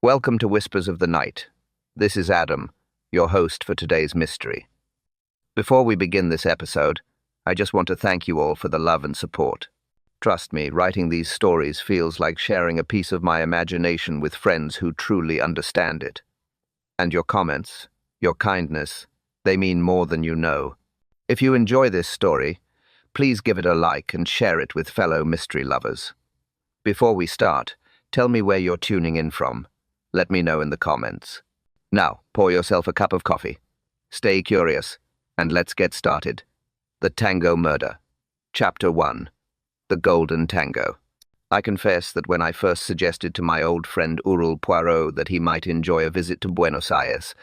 Welcome to Whispers of the Night. This is Adam, your host for today's mystery. Before we begin this episode, I just want to thank you all for the love and support. Trust me, writing these stories feels like sharing a piece of my imagination with friends who truly understand it. And your comments, your kindness, they mean more than you know. If you enjoy this story, please give it a like and share it with fellow mystery lovers. Before we start, tell me where you're tuning in from. Let me know in the comments. Now, pour yourself a cup of coffee. Stay curious, and let's get started. The Tango Murder. Chapter 1. The Golden Tango. I confess that when I first suggested to my old friend Hercule Poirot that he might enjoy a visit to Buenos Aires,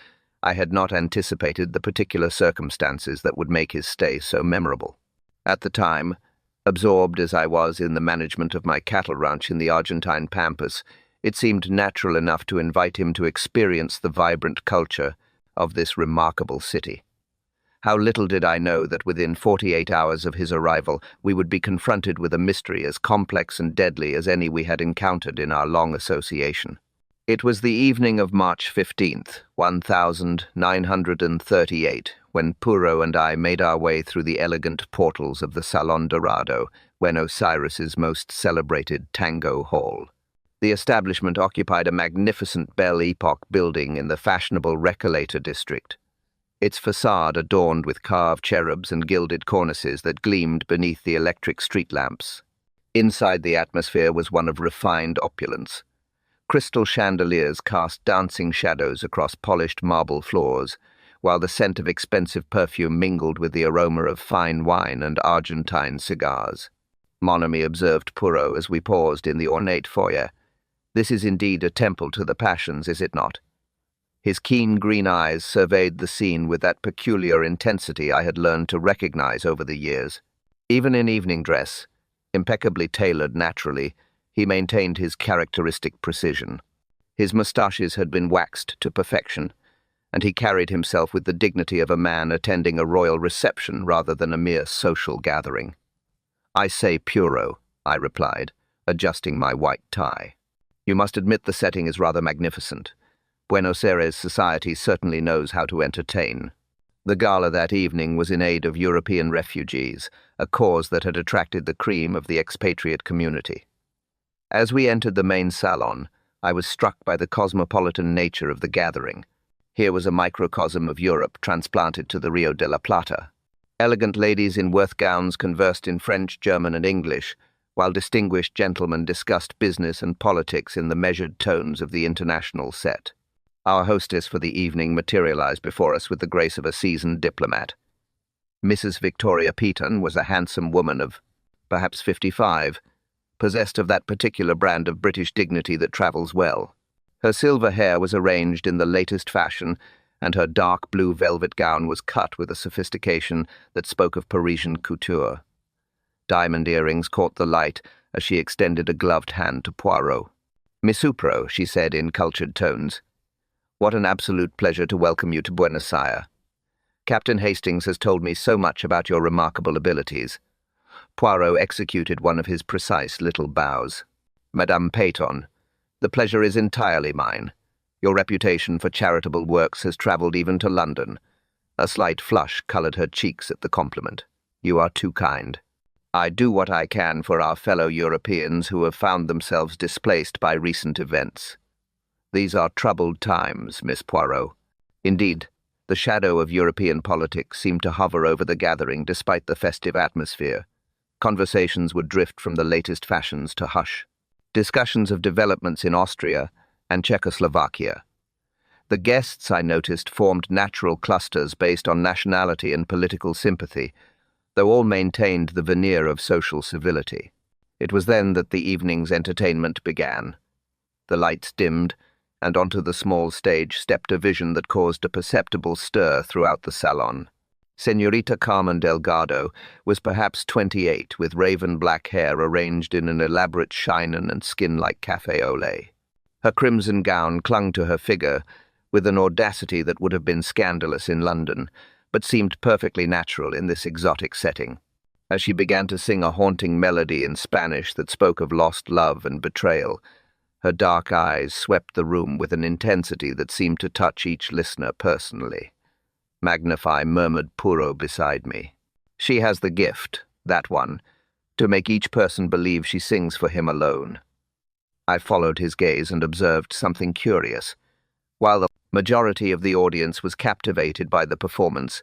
I had not anticipated the particular circumstances that would make his stay so memorable. At the time, absorbed as I was in the management of my cattle ranch in the Argentine Pampas, it seemed natural enough to invite him to experience the vibrant culture of this remarkable city. How little did I know that within 48 hours of his arrival, we would be confronted with a mystery as complex and deadly as any we had encountered in our long association. It was the evening of March 15th, 1938, when Poirot and I made our way through the elegant portals of the Salon Dorado, Buenos Aires's most celebrated Tango Hall. The establishment occupied a magnificent Belle Epoque building in the fashionable Recoleta district, its facade adorned with carved cherubs and gilded cornices that gleamed beneath the electric street lamps. Inside, the atmosphere was one of refined opulence. Crystal chandeliers cast dancing shadows across polished marble floors, while the scent of expensive perfume mingled with the aroma of fine wine and Argentine cigars. "Mon ami," observed Poirot as we paused in the ornate foyer, "this is indeed a temple to the passions, is it not?" His keen green eyes surveyed the scene with that peculiar intensity I had learned to recognize over the years. Even in evening dress, impeccably tailored naturally, he maintained his characteristic precision. His moustaches had been waxed to perfection, and he carried himself with the dignity of a man attending a royal reception rather than a mere social gathering. "I say Poirot," I replied, adjusting my white tie. "You must admit the setting is rather magnificent. Buenos Aires society certainly knows how to entertain." The gala that evening was in aid of European refugees, a cause that had attracted the cream of the expatriate community. As we entered the main salon, I was struck by the cosmopolitan nature of the gathering. Here was a microcosm of Europe transplanted to the Rio de la Plata. Elegant ladies in Worth gowns conversed in French, German, and English, while distinguished gentlemen discussed business and politics in the measured tones of the international set. Our hostess for the evening materialized before us with the grace of a seasoned diplomat. Mrs. Victoria Peaton was a handsome woman of perhaps 55, possessed of that particular brand of British dignity that travels well. Her silver hair was arranged in the latest fashion, and her dark blue velvet gown was cut with a sophistication that spoke of Parisian couture. Diamond earrings caught the light as she extended a gloved hand to Poirot. "Miss Poirot," she said in cultured tones, "what an absolute pleasure to welcome you to Buenos Aires. Captain Hastings has told me so much about your remarkable abilities." Poirot executed one of his precise little bows. "Madame Peyton, the pleasure is entirely mine. Your reputation for charitable works has travelled even to London." A slight flush coloured her cheeks at the compliment. "You are too kind. I do what I can for our fellow Europeans who have found themselves displaced by recent events. These are troubled times, Miss Poirot." Indeed, the shadow of European politics seemed to hover over the gathering despite the festive atmosphere. Conversations would drift from the latest fashions to hush. Discussions of developments in Austria and Czechoslovakia. The guests, I noticed, formed natural clusters based on nationality and political sympathy, though all maintained the veneer of social civility. It was then that the evening's entertainment began. The lights dimmed, and onto the small stage stepped a vision that caused a perceptible stir throughout the salon. Señorita Carmen Delgado was perhaps 28, with raven-black hair arranged in an elaborate chinon and skin like café au lait. Her crimson gown clung to her figure with an audacity that would have been scandalous in London, but seemed perfectly natural in this exotic setting. As she began to sing a haunting melody in Spanish that spoke of lost love and betrayal, Her dark eyes swept the room with an intensity that seemed to touch each listener personally. "Magnify," murmured Poirot beside me. "She has the gift, that one, to make each person believe she sings for him alone." I followed his gaze and observed something curious. While the majority of the audience was captivated by the performance,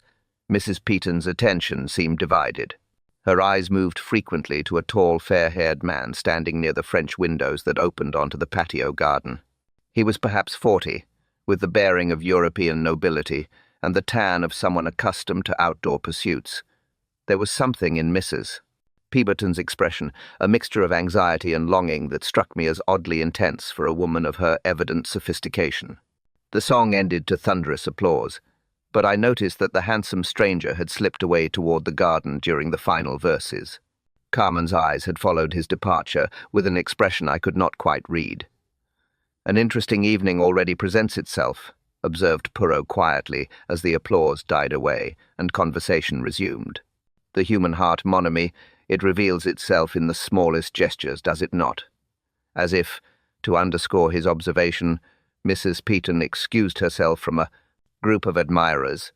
Mrs. Peaton's attention seemed divided. Her eyes moved frequently to a tall, fair-haired man standing near the French windows that opened onto the patio garden. He was perhaps 40, with the bearing of European nobility and the tan of someone accustomed to outdoor pursuits. There was something in Mrs. Peaton's expression, a mixture of anxiety and longing that struck me as oddly intense for a woman of her evident sophistication. The song ended to thunderous applause, but I noticed that the handsome stranger had slipped away toward the garden during the final verses. Carmen's eyes had followed his departure with an expression I could not quite read. "An interesting evening already presents itself," observed Poirot quietly as the applause died away and conversation resumed. "The human heart, mon ami, it reveals itself in the smallest gestures, does it not?" As if, to underscore his observation, Mrs. Peaton excused herself from a group of admirers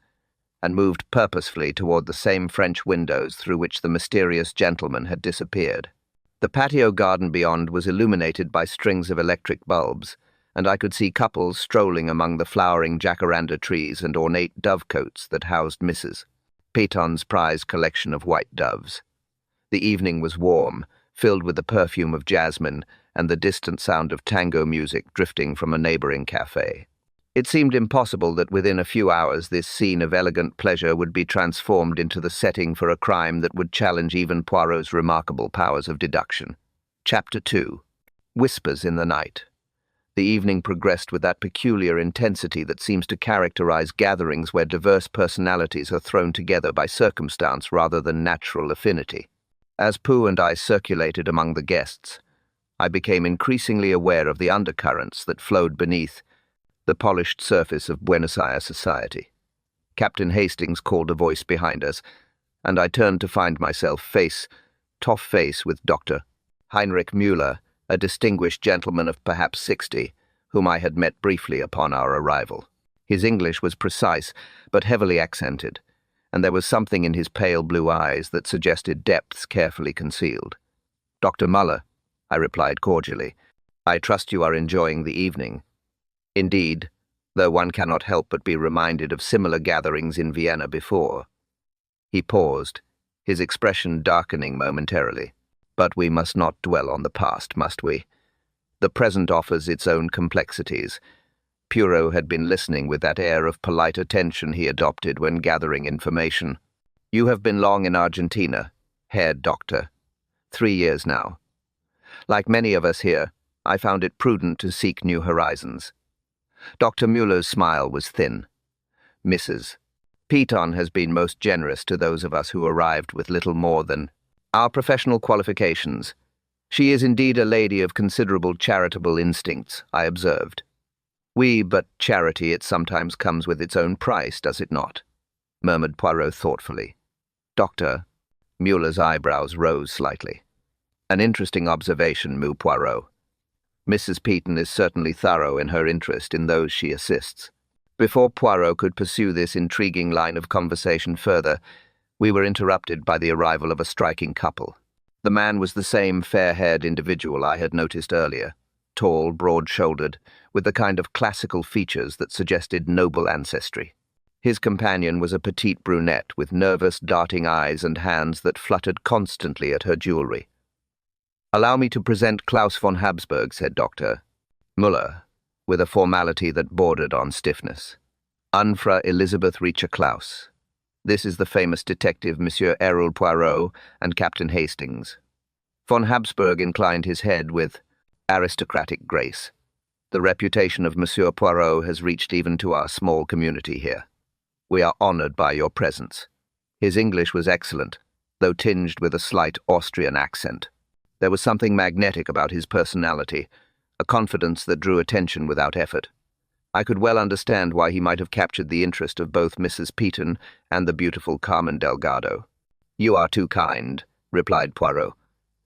and moved purposefully toward the same French windows through which the mysterious gentleman had disappeared. The patio garden beyond was illuminated by strings of electric bulbs, and I could see couples strolling among the flowering jacaranda trees and ornate dovecotes that housed Mrs. Peaton's prized collection of white doves. The evening was warm, filled with the perfume of jasmine and the distant sound of tango music drifting from a neighboring cafe. It seemed impossible that within a few hours this scene of elegant pleasure would be transformed into the setting for a crime that would challenge even Poirot's remarkable powers of deduction. Chapter 2. Whispers in the Night. The evening progressed with that peculiar intensity that seems to characterize gatherings where diverse personalities are thrown together by circumstance rather than natural affinity. As Pooh and I circulated among the guests, I became increasingly aware of the undercurrents that flowed beneath the polished surface of Buenos Aires society. Captain Hastings called a voice behind us, and I turned to find myself face to face with Dr. Heinrich Müller, a distinguished gentleman of perhaps 60, whom I had met briefly upon our arrival. His English was precise, but heavily accented, and there was something in his pale blue eyes that suggested depths carefully concealed. "Dr. Müller," I replied cordially, "I trust you are enjoying the evening." Indeed, though one cannot help but be reminded of similar gatherings in Vienna before. He paused, his expression darkening momentarily. "But we must not dwell on the past, must we? The present offers its own complexities." Poirot had been listening with that air of polite attention he adopted when gathering information. "You have been long in Argentina, Herr Doctor. 3 years now. Like many of us here, I found it prudent to seek new horizons." Dr. Müller's smile was thin. "Mrs. Peaton has been most generous to those of us who arrived with little more than our professional qualifications. She is indeed a lady of considerable charitable instincts," I observed. But charity, it sometimes comes with its own price, does it not?" murmured Poirot thoughtfully. "Doctor," Müller's eyebrows rose slightly. "An interesting observation, Meu Poirot. Mrs. Peaton is certainly thorough in her interest in those she assists." Before Poirot could pursue this intriguing line of conversation further, we were interrupted by the arrival of a striking couple. The man was the same fair-haired individual I had noticed earlier, tall, broad-shouldered, with the kind of classical features that suggested noble ancestry. His companion was a petite brunette with nervous, darting eyes and hands that fluttered constantly at her jewelry. "Allow me to present Klaus von Habsburg," said Dr. Müller, with a formality that bordered on stiffness. "Anfra Elizabeth Richa Klaus. This is the famous detective Monsieur Hercule Poirot and Captain Hastings." Von Habsburg inclined his head with aristocratic grace. "The reputation of Monsieur Poirot has reached even to our small community here. We are honored by your presence." His English was excellent, though tinged with a slight Austrian accent. There was something magnetic about his personality, a confidence that drew attention without effort. I could well understand why he might have captured the interest of both Mrs. Peaton and the beautiful Carmen Delgado. "You are too kind," replied Poirot.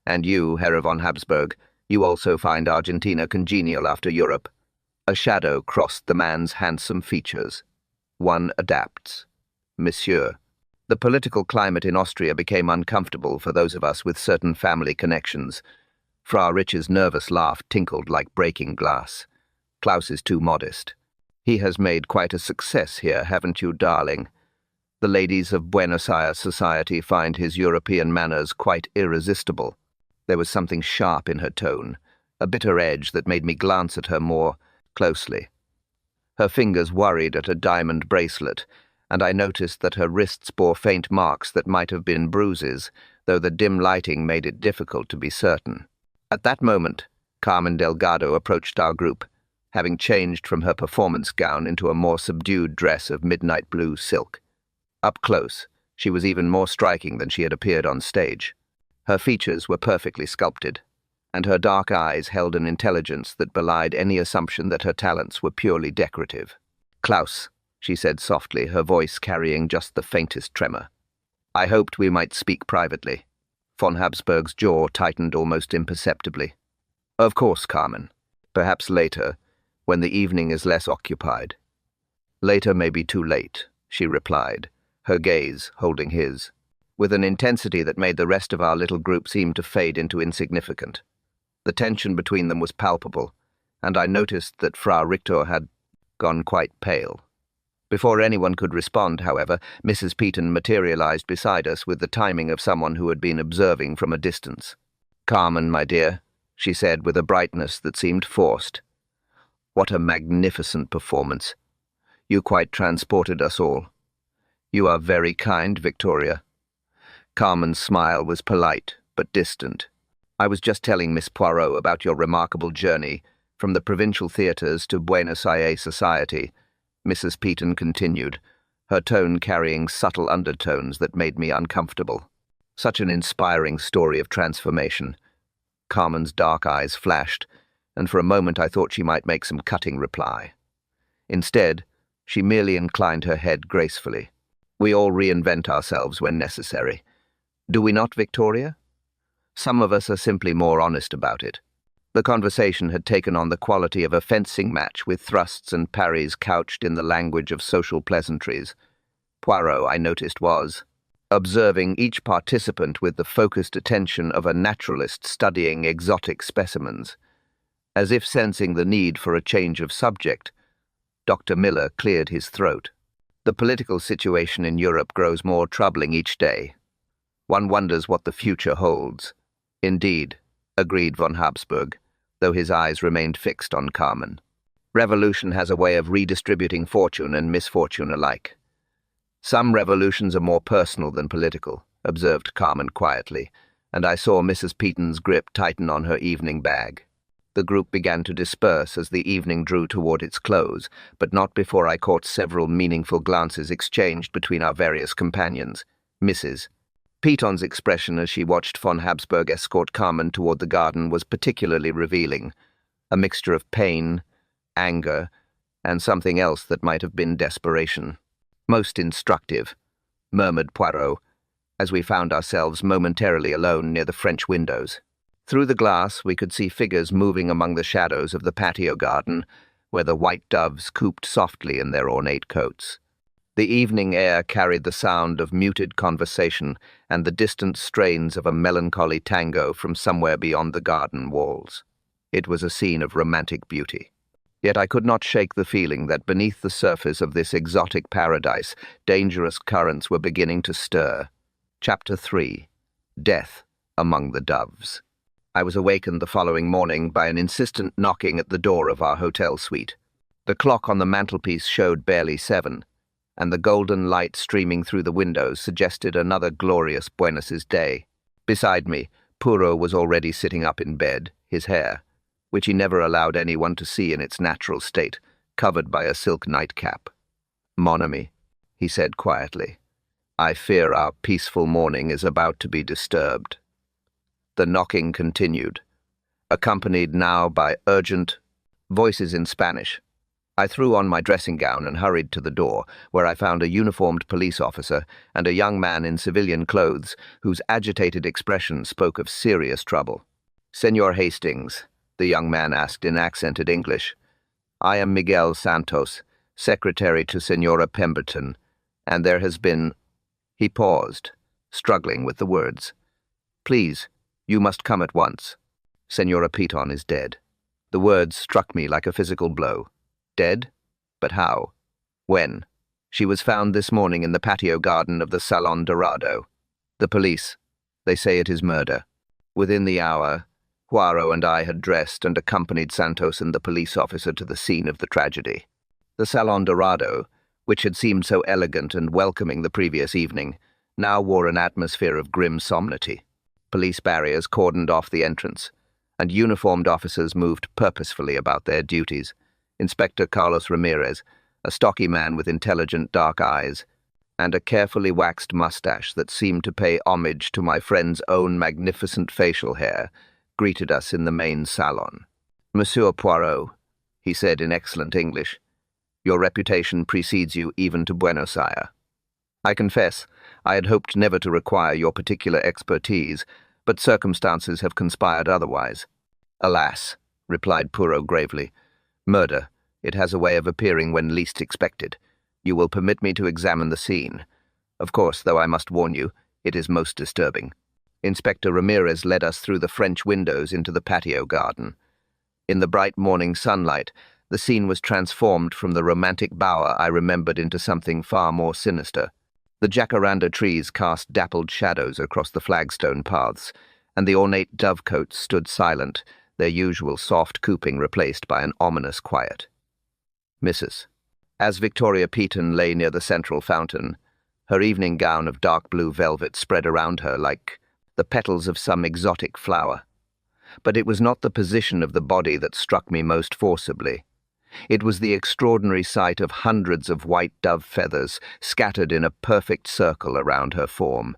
"And you, Herr von Habsburg, You also find Argentina congenial after Europe. A shadow crossed the man's handsome features. One adapts. Monsieur. The political climate in Austria became uncomfortable for those of us with certain family connections. Fra Rich's nervous laugh tinkled like breaking glass. Klaus is too modest. He has made quite a success here, haven't you, darling? The ladies of Buenos Aires society find his European manners quite irresistible. There was something sharp in her tone, a bitter edge that made me glance at her more closely. Her fingers worried at a diamond bracelet, and I noticed that her wrists bore faint marks that might have been bruises, though the dim lighting made it difficult to be certain. At that moment, Carmen Delgado approached our group, having changed from her performance gown into a more subdued dress of midnight blue silk. Up close, she was even more striking than she had appeared on stage. Her features were perfectly sculpted, and her dark eyes held an intelligence that belied any assumption that her talents were purely decorative. "Klaus," she said softly, her voice carrying just the faintest tremor. "I hoped we might speak privately." Von Habsburg's jaw tightened almost imperceptibly. "Of course, Carmen. Perhaps later, when the evening is less occupied." "Later may be too late," she replied, her gaze holding his, with an intensity that made the rest of our little group seem to fade into insignificant. The tension between them was palpable, and I noticed that Fra Richter had gone quite pale. Before anyone could respond, however, Mrs. Peaton materialized beside us with the timing of someone who had been observing from a distance. "Carmen, my dear," she said with a brightness that seemed forced. "What a magnificent performance. You quite transported us all." "You are very kind, Victoria." Carmen's smile was polite, but distant. "I was just telling Miss Poirot about your remarkable journey from the provincial theatres to Buenos Aires society," Mrs. Peaton continued, her tone carrying subtle undertones that made me uncomfortable. Such an inspiring story of transformation. Carmen's dark eyes flashed, and for a moment I thought she might make some cutting reply. Instead, she merely inclined her head gracefully. "We all reinvent ourselves when necessary. Do we not, Victoria? Some of us are simply more honest about it." The conversation had taken on the quality of a fencing match with thrusts and parries couched in the language of social pleasantries. Poirot, I noticed, was observing each participant with the focused attention of a naturalist studying exotic specimens. As if sensing the need for a change of subject, Dr. Miller cleared his throat. "The political situation in Europe grows more troubling each day. One wonders what the future holds." "Indeed," agreed von Habsburg, though his eyes remained fixed on Carmen. "Revolution has a way of redistributing fortune and misfortune alike." "Some revolutions are more personal than political," observed Carmen quietly, and I saw Mrs. Peaton's grip tighten on her evening bag. The group began to disperse as the evening drew toward its close, but not before I caught several meaningful glances exchanged between our various companions. Mrs. Peaton's expression as she watched von Habsburg escort Carmen toward the garden was particularly revealing, a mixture of pain, anger, and something else that might have been desperation. "Most instructive," murmured Poirot, as we found ourselves momentarily alone near the French windows. Through the glass we could see figures moving among the shadows of the patio garden, where the white doves cooped softly in their ornate coats. The evening air carried the sound of muted conversation and the distant strains of a melancholy tango from somewhere beyond the garden walls. It was a scene of romantic beauty. Yet I could not shake the feeling that beneath the surface of this exotic paradise, dangerous currents were beginning to stir. Chapter 3. Death Among the Doves. I was awakened the following morning by an insistent knocking at the door of our hotel suite. The clock on the mantelpiece showed barely 7, and the golden light streaming through the windows suggested another glorious Buenos day. Beside me, Poirot was already sitting up in bed, his hair, which he never allowed anyone to see in its natural state, covered by a silk nightcap. "Mon ami," he said quietly, "I fear our peaceful morning is about to be disturbed." The knocking continued, accompanied now by urgent voices in Spanish. I threw on my dressing gown and hurried to the door, where I found a uniformed police officer and a young man in civilian clothes whose agitated expression spoke of serious trouble. Senor Hastings, the young man asked in accented English. I am Miguel Santos, secretary to Senora Pemberton, and there has been... He paused, struggling with the words. Please, you must come at once. Senora Piton is dead. The words struck me like a physical blow. Dead? But how? When? She was found this morning in the patio garden of the Salon Dorado. The police. They say it is murder. Within the hour, Poirot and I had dressed and accompanied Santos and the police officer to the scene of the tragedy. The Salon Dorado, which had seemed so elegant and welcoming the previous evening, now wore an atmosphere of grim solemnity. Police barriers cordoned off the entrance, and uniformed officers moved purposefully about their duties. Inspector Carlos Ramirez, a stocky man with intelligent dark eyes, and a carefully waxed mustache that seemed to pay homage to my friend's own magnificent facial hair, greeted us in the main salon. Monsieur Poirot, he said in excellent English, your reputation precedes you even to Buenos Aires. I confess, I had hoped never to require your particular expertise, but circumstances have conspired otherwise. Alas, replied Poirot gravely, murder, it has a way of appearing when least expected. You will permit me to examine the scene. Of course, though I must warn you, it is most disturbing. Inspector Ramirez led us through the French windows into the patio garden. In the bright morning sunlight, the scene was transformed from the romantic bower I remembered into something far more sinister. The jacaranda trees cast dappled shadows across the flagstone paths, and the ornate dovecotes stood silent, their usual soft cooing replaced by an ominous quiet. Mrs. As Victoria Peaton lay near the central fountain, her evening gown of dark blue velvet spread around her like the petals of some exotic flower. But it was not the position of the body that struck me most forcibly. It was the extraordinary sight of hundreds of white dove feathers scattered in a perfect circle around her form.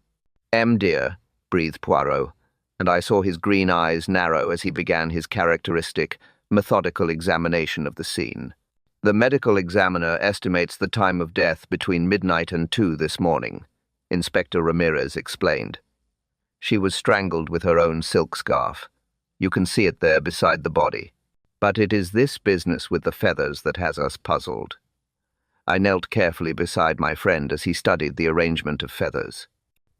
Dear, breathed Poirot, and I saw his green eyes narrow as he began his characteristic, methodical examination of the scene. The medical examiner estimates the time of death between midnight and 2 this morning, Inspector Ramirez explained. She was strangled with her own silk scarf. You can see it there beside the body. But it is this business with the feathers that has us puzzled. I knelt carefully beside my friend as he studied the arrangement of feathers.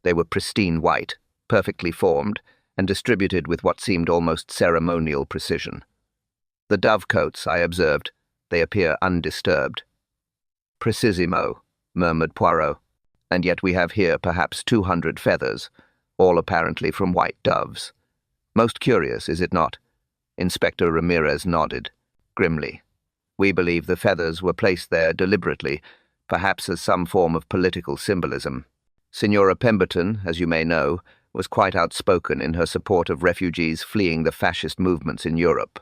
They were pristine white, perfectly formed, and distributed with what seemed almost ceremonial precision. The dovecotes, I observed, they appear undisturbed. Precisimo, murmured Poirot, and yet we have here perhaps 200 feathers, all apparently from white doves. Most curious, is it not? Inspector Ramirez nodded, grimly. We believe the feathers were placed there deliberately, perhaps as some form of political symbolism. Senora Pemberton, as you may know, was quite outspoken in her support of refugees fleeing the fascist movements in Europe.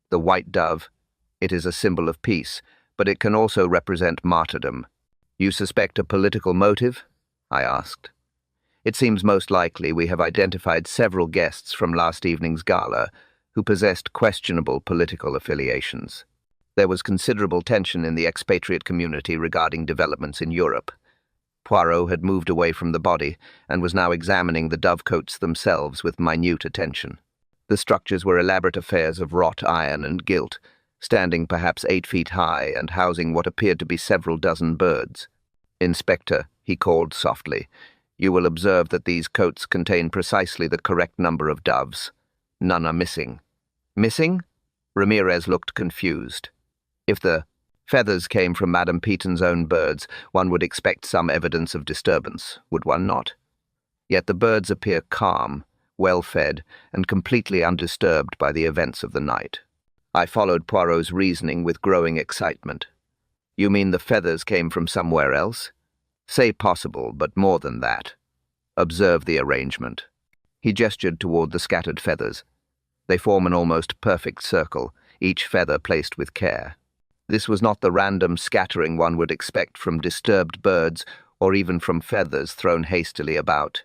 The white dove, it is a symbol of peace, but it can also represent martyrdom. You suspect a political motive? I asked. It seems most likely we have identified several guests from last evening's gala who possessed questionable political affiliations. There was considerable tension in the expatriate community regarding developments in Europe. Poirot had moved away from the body and was now examining the dovecotes themselves with minute attention. The structures were elaborate affairs of wrought iron and gilt, standing perhaps 8 feet high and housing what appeared to be several dozen birds. Inspector, he called softly, you will observe that these coats contain precisely the correct number of doves. None are missing. Missing? Ramirez looked confused. If the feathers came from Madame Peaton's own birds, one would expect some evidence of disturbance, would one not? Yet the birds appear calm, well-fed, and completely undisturbed by the events of the night. I followed Poirot's reasoning with growing excitement. You mean the feathers came from somewhere else? Say possible, but more than that. Observe the arrangement. He gestured toward the scattered feathers. They form an almost perfect circle, each feather placed with care. This was not the random scattering one would expect from disturbed birds or even from feathers thrown hastily about.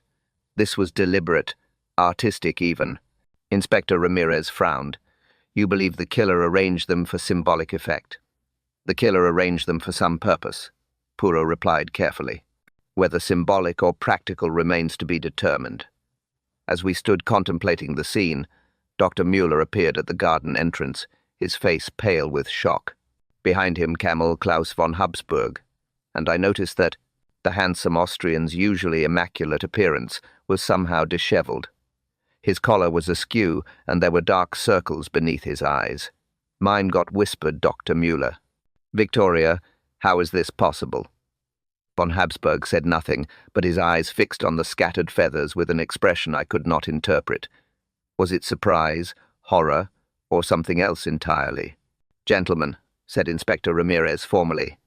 This was deliberate, artistic even. Inspector Ramirez frowned. You believe the killer arranged them for symbolic effect. The killer arranged them for some purpose, Poirot replied carefully. Whether symbolic or practical remains to be determined. As we stood contemplating the scene, Dr. Mueller appeared at the garden entrance, his face pale with shock. Behind him Camel Klaus von Habsburg, and I noticed that the handsome Austrian's usually immaculate appearance was somehow disheveled. His collar was askew, and there were dark circles beneath his eyes. Mine got whispered Dr. Mueller. "Victoria, how is this possible?" Von Habsburg said nothing, but his eyes fixed on the scattered feathers with an expression I could not interpret. Was it surprise, horror, or something else entirely? "Gentlemen," said Inspector Ramirez formally,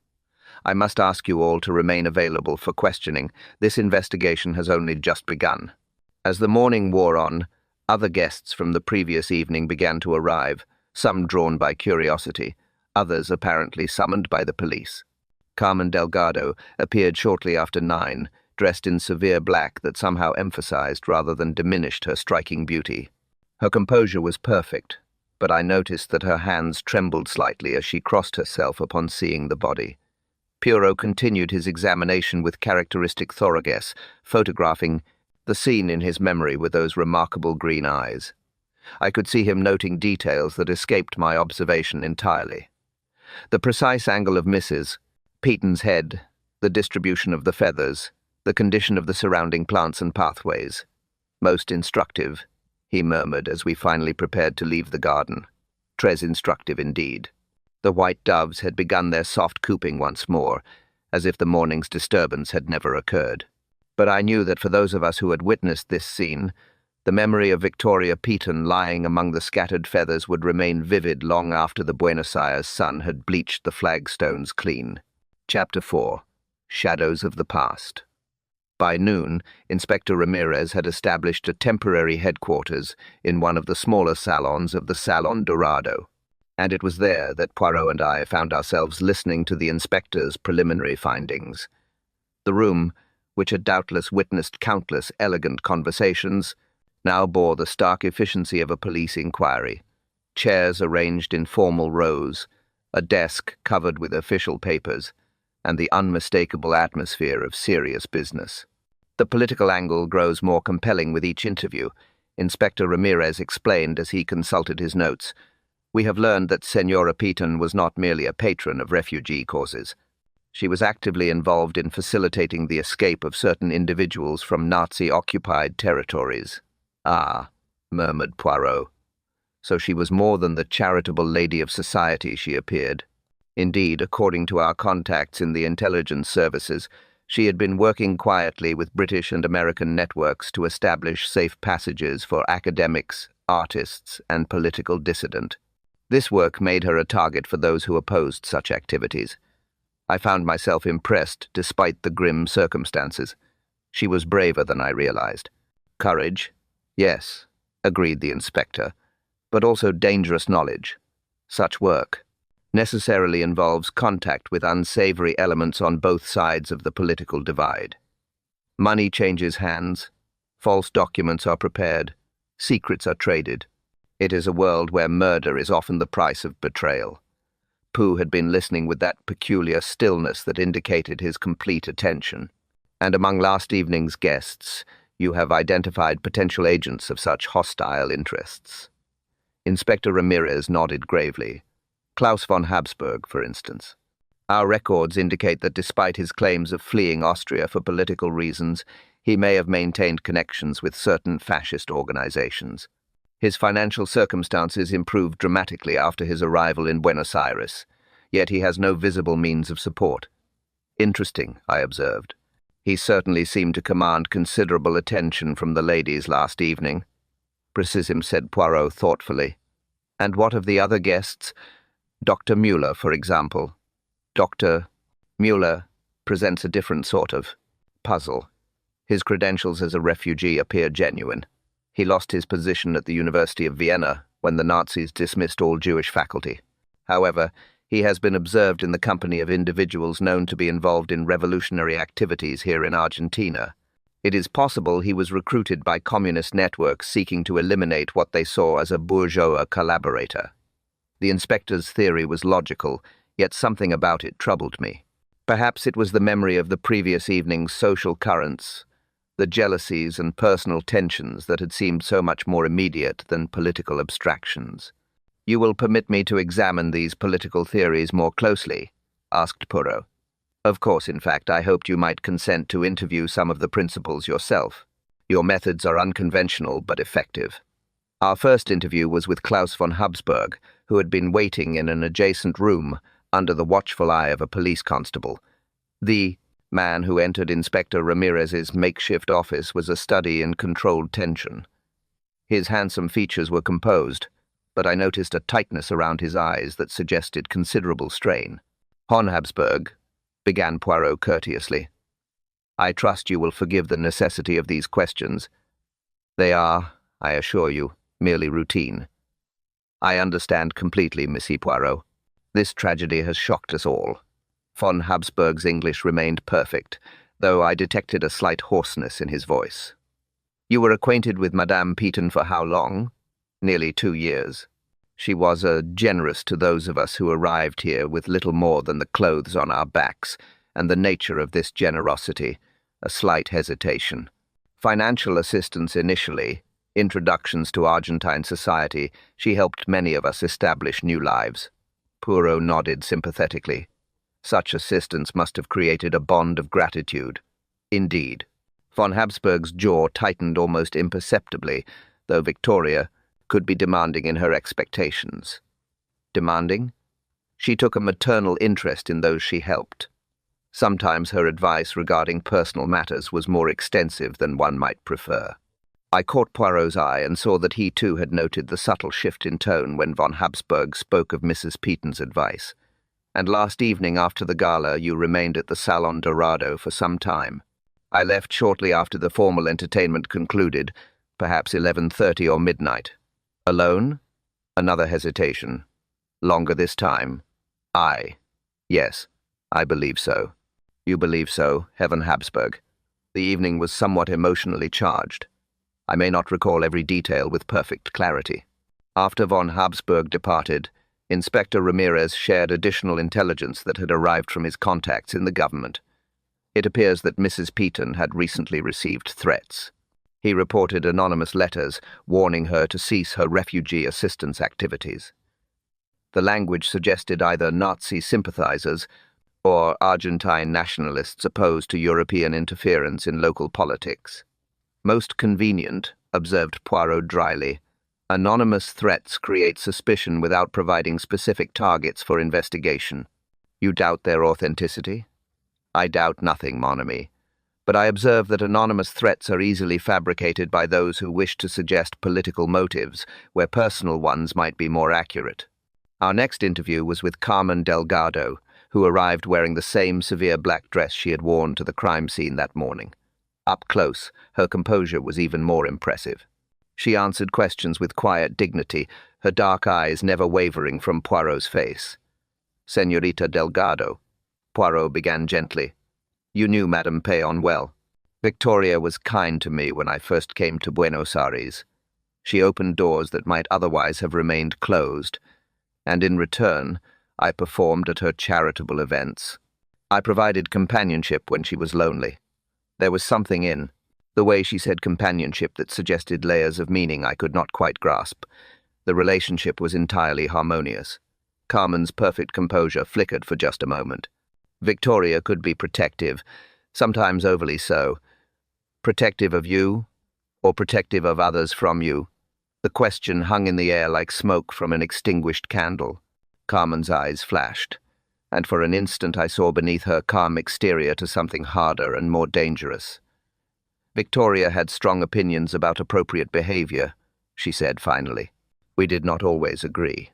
"I must ask you all to remain available for questioning. This investigation has only just begun." As the morning wore on, other guests from the previous evening began to arrive, some drawn by curiosity, others apparently summoned by the police. Carmen Delgado appeared shortly after 9, dressed in severe black that somehow emphasized rather than diminished her striking beauty. Her composure was perfect, but I noticed that her hands trembled slightly as she crossed herself upon seeing the body. Poirot continued his examination with characteristic thoroughness, photographing the scene in his memory with those remarkable green eyes. I could see him noting details that escaped my observation entirely. The precise angle of Mrs. Peaton's head, the distribution of the feathers, the condition of the surrounding plants and pathways. "Most instructive," he murmured as we finally prepared to leave the garden. "Très instructive indeed." The white doves had begun their soft cooping once more, as if the morning's disturbance had never occurred. But I knew that for those of us who had witnessed this scene, the memory of Victoria Peaton lying among the scattered feathers would remain vivid long after the Buenos Aires sun had bleached the flagstones clean. Chapter 4. Shadows of the Past. By noon, Inspector Ramirez had established a temporary headquarters in one of the smaller salons of the Salon Dorado, and it was there that Poirot and I found ourselves listening to the inspector's preliminary findings. The room, which had doubtless witnessed countless elegant conversations, now bore the stark efficiency of a police inquiry. Chairs arranged in formal rows, a desk covered with official papers, and the unmistakable atmosphere of serious business. The political angle grows more compelling with each interview, Inspector Ramirez explained as he consulted his notes. "We have learned that Senora Peaton was not merely a patron of refugee causes. She was actively involved in facilitating the escape of certain individuals from Nazi-occupied territories." "Ah," murmured Poirot. "So she was more than the charitable lady of society she appeared. Indeed, according to our contacts in the intelligence services, she had been working quietly with British and American networks to establish safe passages for academics, artists, and political dissident. This work made her a target for those who opposed such activities. I found myself impressed despite the grim circumstances. She was braver than I realized. Courage, yes, agreed the inspector, but also dangerous knowledge. Such work necessarily involves contact with unsavory elements on both sides of the political divide. Money changes hands, false documents are prepared, secrets are traded. It is a world where murder is often the price of betrayal." Pooh had been listening with that peculiar stillness that indicated his complete attention. "And among last evening's guests, you have identified potential agents of such hostile interests." Inspector Ramirez nodded gravely. "Klaus von Habsburg, for instance. Our records indicate that despite his claims of fleeing Austria for political reasons, he may have maintained connections with certain fascist organizations. His financial circumstances improved dramatically after his arrival in Buenos Aires, yet he has no visible means of support." "Interesting," I observed. "He certainly seemed to command considerable attention from the ladies last evening." "Precisum," said Poirot thoughtfully. "And what of the other guests? Dr. Mueller, for example." Dr. Mueller presents a different sort of puzzle. His credentials as a refugee appear genuine. He lost his position at the University of Vienna when the Nazis dismissed all Jewish faculty. However, he has been observed in the company of individuals known to be involved in revolutionary activities here in Argentina. It is possible he was recruited by communist networks seeking to eliminate what they saw as a bourgeois collaborator. The inspector's theory was logical, yet something about it troubled me. Perhaps it was the memory of the previous evening's social currents, the jealousies and personal tensions that had seemed so much more immediate than political abstractions. "You will permit me to examine these political theories more closely?" asked Poirot. "Of course, in fact, I hoped you might consent to interview some of the principals yourself. Your methods are unconventional but effective." Our first interview was with Klaus von Habsburg, who had been waiting in an adjacent room under the watchful eye of a police constable. The man who entered Inspector Ramirez's makeshift office was a study in controlled tension. His handsome features were composed, but I noticed a tightness around his eyes that suggested considerable strain. "Von Habsburg," began Poirot courteously, "I trust you will forgive the necessity of these questions. They are, I assure you, merely routine." "I understand completely, Monsieur Poirot. This tragedy has shocked us all." Von Habsburg's English remained perfect, though I detected a slight hoarseness in his voice. "You were acquainted with Madame Peaton for how long?" "Nearly 2 years. She was generous to those of us who arrived here with little more than the clothes on our backs, and the nature of this generosity, a slight hesitation. Financial assistance initially, introductions to Argentine society, she helped many of us establish new lives." Poirot nodded sympathetically. "Such assistance must have created a bond of gratitude." "Indeed." Von Habsburg's jaw tightened almost imperceptibly, though Victoria could be demanding in her expectations. Demanding? She took a maternal interest in those she helped. Sometimes her advice regarding personal matters was more extensive than one might prefer. I caught Poirot's eye and saw that he too had noted the subtle shift in tone when von Habsburg spoke of Mrs. Peaton's advice. "And last evening after the gala you remained at the Salon Dorado for some time." "I left shortly after the formal entertainment concluded, perhaps 11:30 or midnight." "Alone?" Another hesitation. "Longer this time?" "Yes, I believe so." "You believe so, Herr von Habsburg." "The evening was somewhat emotionally charged. I may not recall every detail with perfect clarity." After von Habsburg departed, Inspector Ramirez shared additional intelligence that had arrived from his contacts in the government. It appears that Mrs. Peaton had recently received threats. He reported anonymous letters warning her to cease her refugee assistance activities. The language suggested either Nazi sympathizers or Argentine nationalists opposed to European interference in local politics. "Most convenient," observed Poirot dryly. "Anonymous threats create suspicion without providing specific targets for investigation. You doubt their authenticity?" "I doubt nothing, mon ami. But I observe that anonymous threats are easily fabricated by those who wish to suggest political motives, where personal ones might be more accurate." Our next interview was with Carmen Delgado, who arrived wearing the same severe black dress she had worn to the crime scene that morning. Up close, her composure was even more impressive. She answered questions with quiet dignity, her dark eyes never wavering from Poirot's face. "Señorita Delgado," Poirot began gently, "you knew Madame Péon well. Victoria was kind to me when I first came to Buenos Aires. She opened doors that might otherwise have remained closed, and in return, I performed at her charitable events. I provided companionship when she was lonely. There was something in the way she said companionship that suggested layers of meaning I could not quite grasp. The relationship was entirely harmonious. Carmen's perfect composure flickered for just a moment. Victoria could be protective, sometimes overly so. Protective of you, or protective of others from you? The question hung in the air like smoke from an extinguished candle. Carmen's eyes flashed, and for an instant I saw beneath her calm exterior to something harder and more dangerous. "Victoria had strong opinions about appropriate behavior," she said finally. "We did not always agree."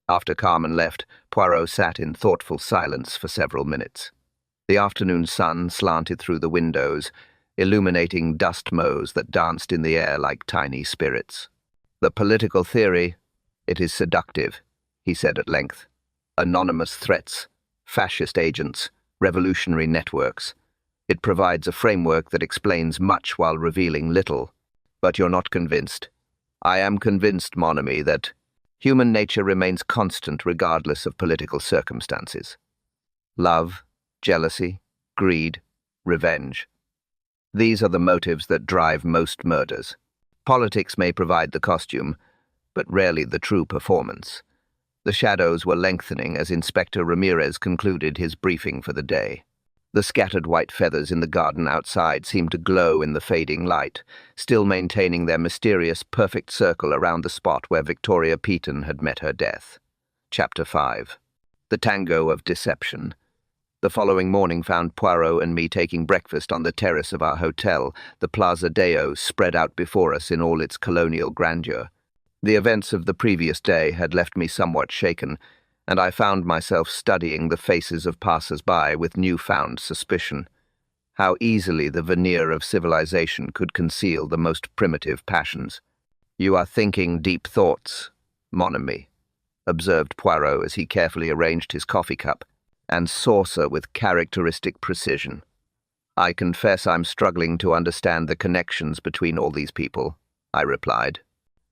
After Carmen left, Poirot sat in thoughtful silence for several minutes. The afternoon sun slanted through the windows, illuminating dust motes that danced in the air like tiny spirits. "The political theory, it is seductive," he said at length. "Anonymous threats, fascist agents, revolutionary networks. It provides a framework that explains much while revealing little. But you're not convinced. I am convinced, mon ami, that human nature remains constant regardless of political circumstances. Love, jealousy, greed, revenge. These are the motives that drive most murders. Politics may provide the costume, but rarely the true performance. The shadows were lengthening as Inspector Ramirez concluded his briefing for the day. The scattered white feathers in the garden outside seemed to glow in the fading light, still maintaining their mysterious, perfect circle around the spot where Victoria Peaton had met her death. Chapter 5. The Tango of Deception. The following morning found Poirot and me taking breakfast on the terrace of our hotel, the Plaza Deo spread out before us in all its colonial grandeur. The events of the previous day had left me somewhat shaken, and I found myself studying the faces of passers-by with newfound suspicion. How easily the veneer of civilization could conceal the most primitive passions. "You are thinking deep thoughts, mon ami," observed Poirot as he carefully arranged his coffee cup and saucer with characteristic precision. "I confess I'm struggling to understand the connections between all these people," I replied.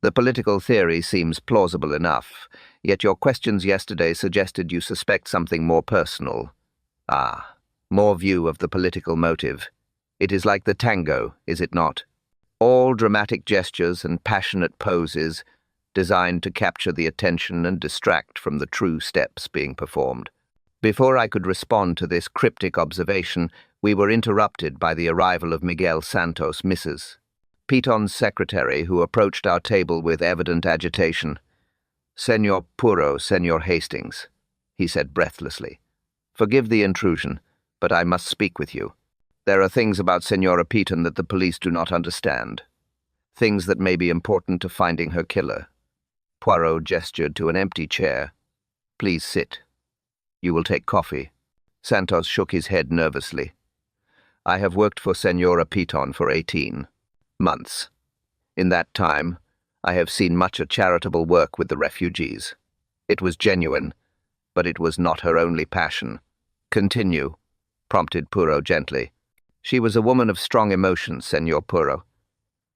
"The political theory seems plausible enough, yet your questions yesterday suggested you suspect something more personal. Ah, more view of the political motive. It is like the tango, is it not? All dramatic gestures and passionate poses designed to capture the attention and distract from the true steps being performed." Before I could respond to this cryptic observation, we were interrupted by the arrival of Miguel Santos, Mrs. Peaton's secretary, who approached our table with evident agitation. "Senor Poirot, Senor Hastings," he said breathlessly. "Forgive the intrusion, but I must speak with you. There are things about Senora Peaton that the police do not understand. Things that may be important to finding her killer." Poirot gestured to an empty chair. "Please sit. You will take coffee." Santos shook his head nervously. "I have worked for Senora Peaton for 18 months. In that time, I have seen much of charitable work with the refugees. It was genuine, but it was not her only passion." "Continue," prompted Poirot gently. "She was a woman of strong emotions, Senor Poirot.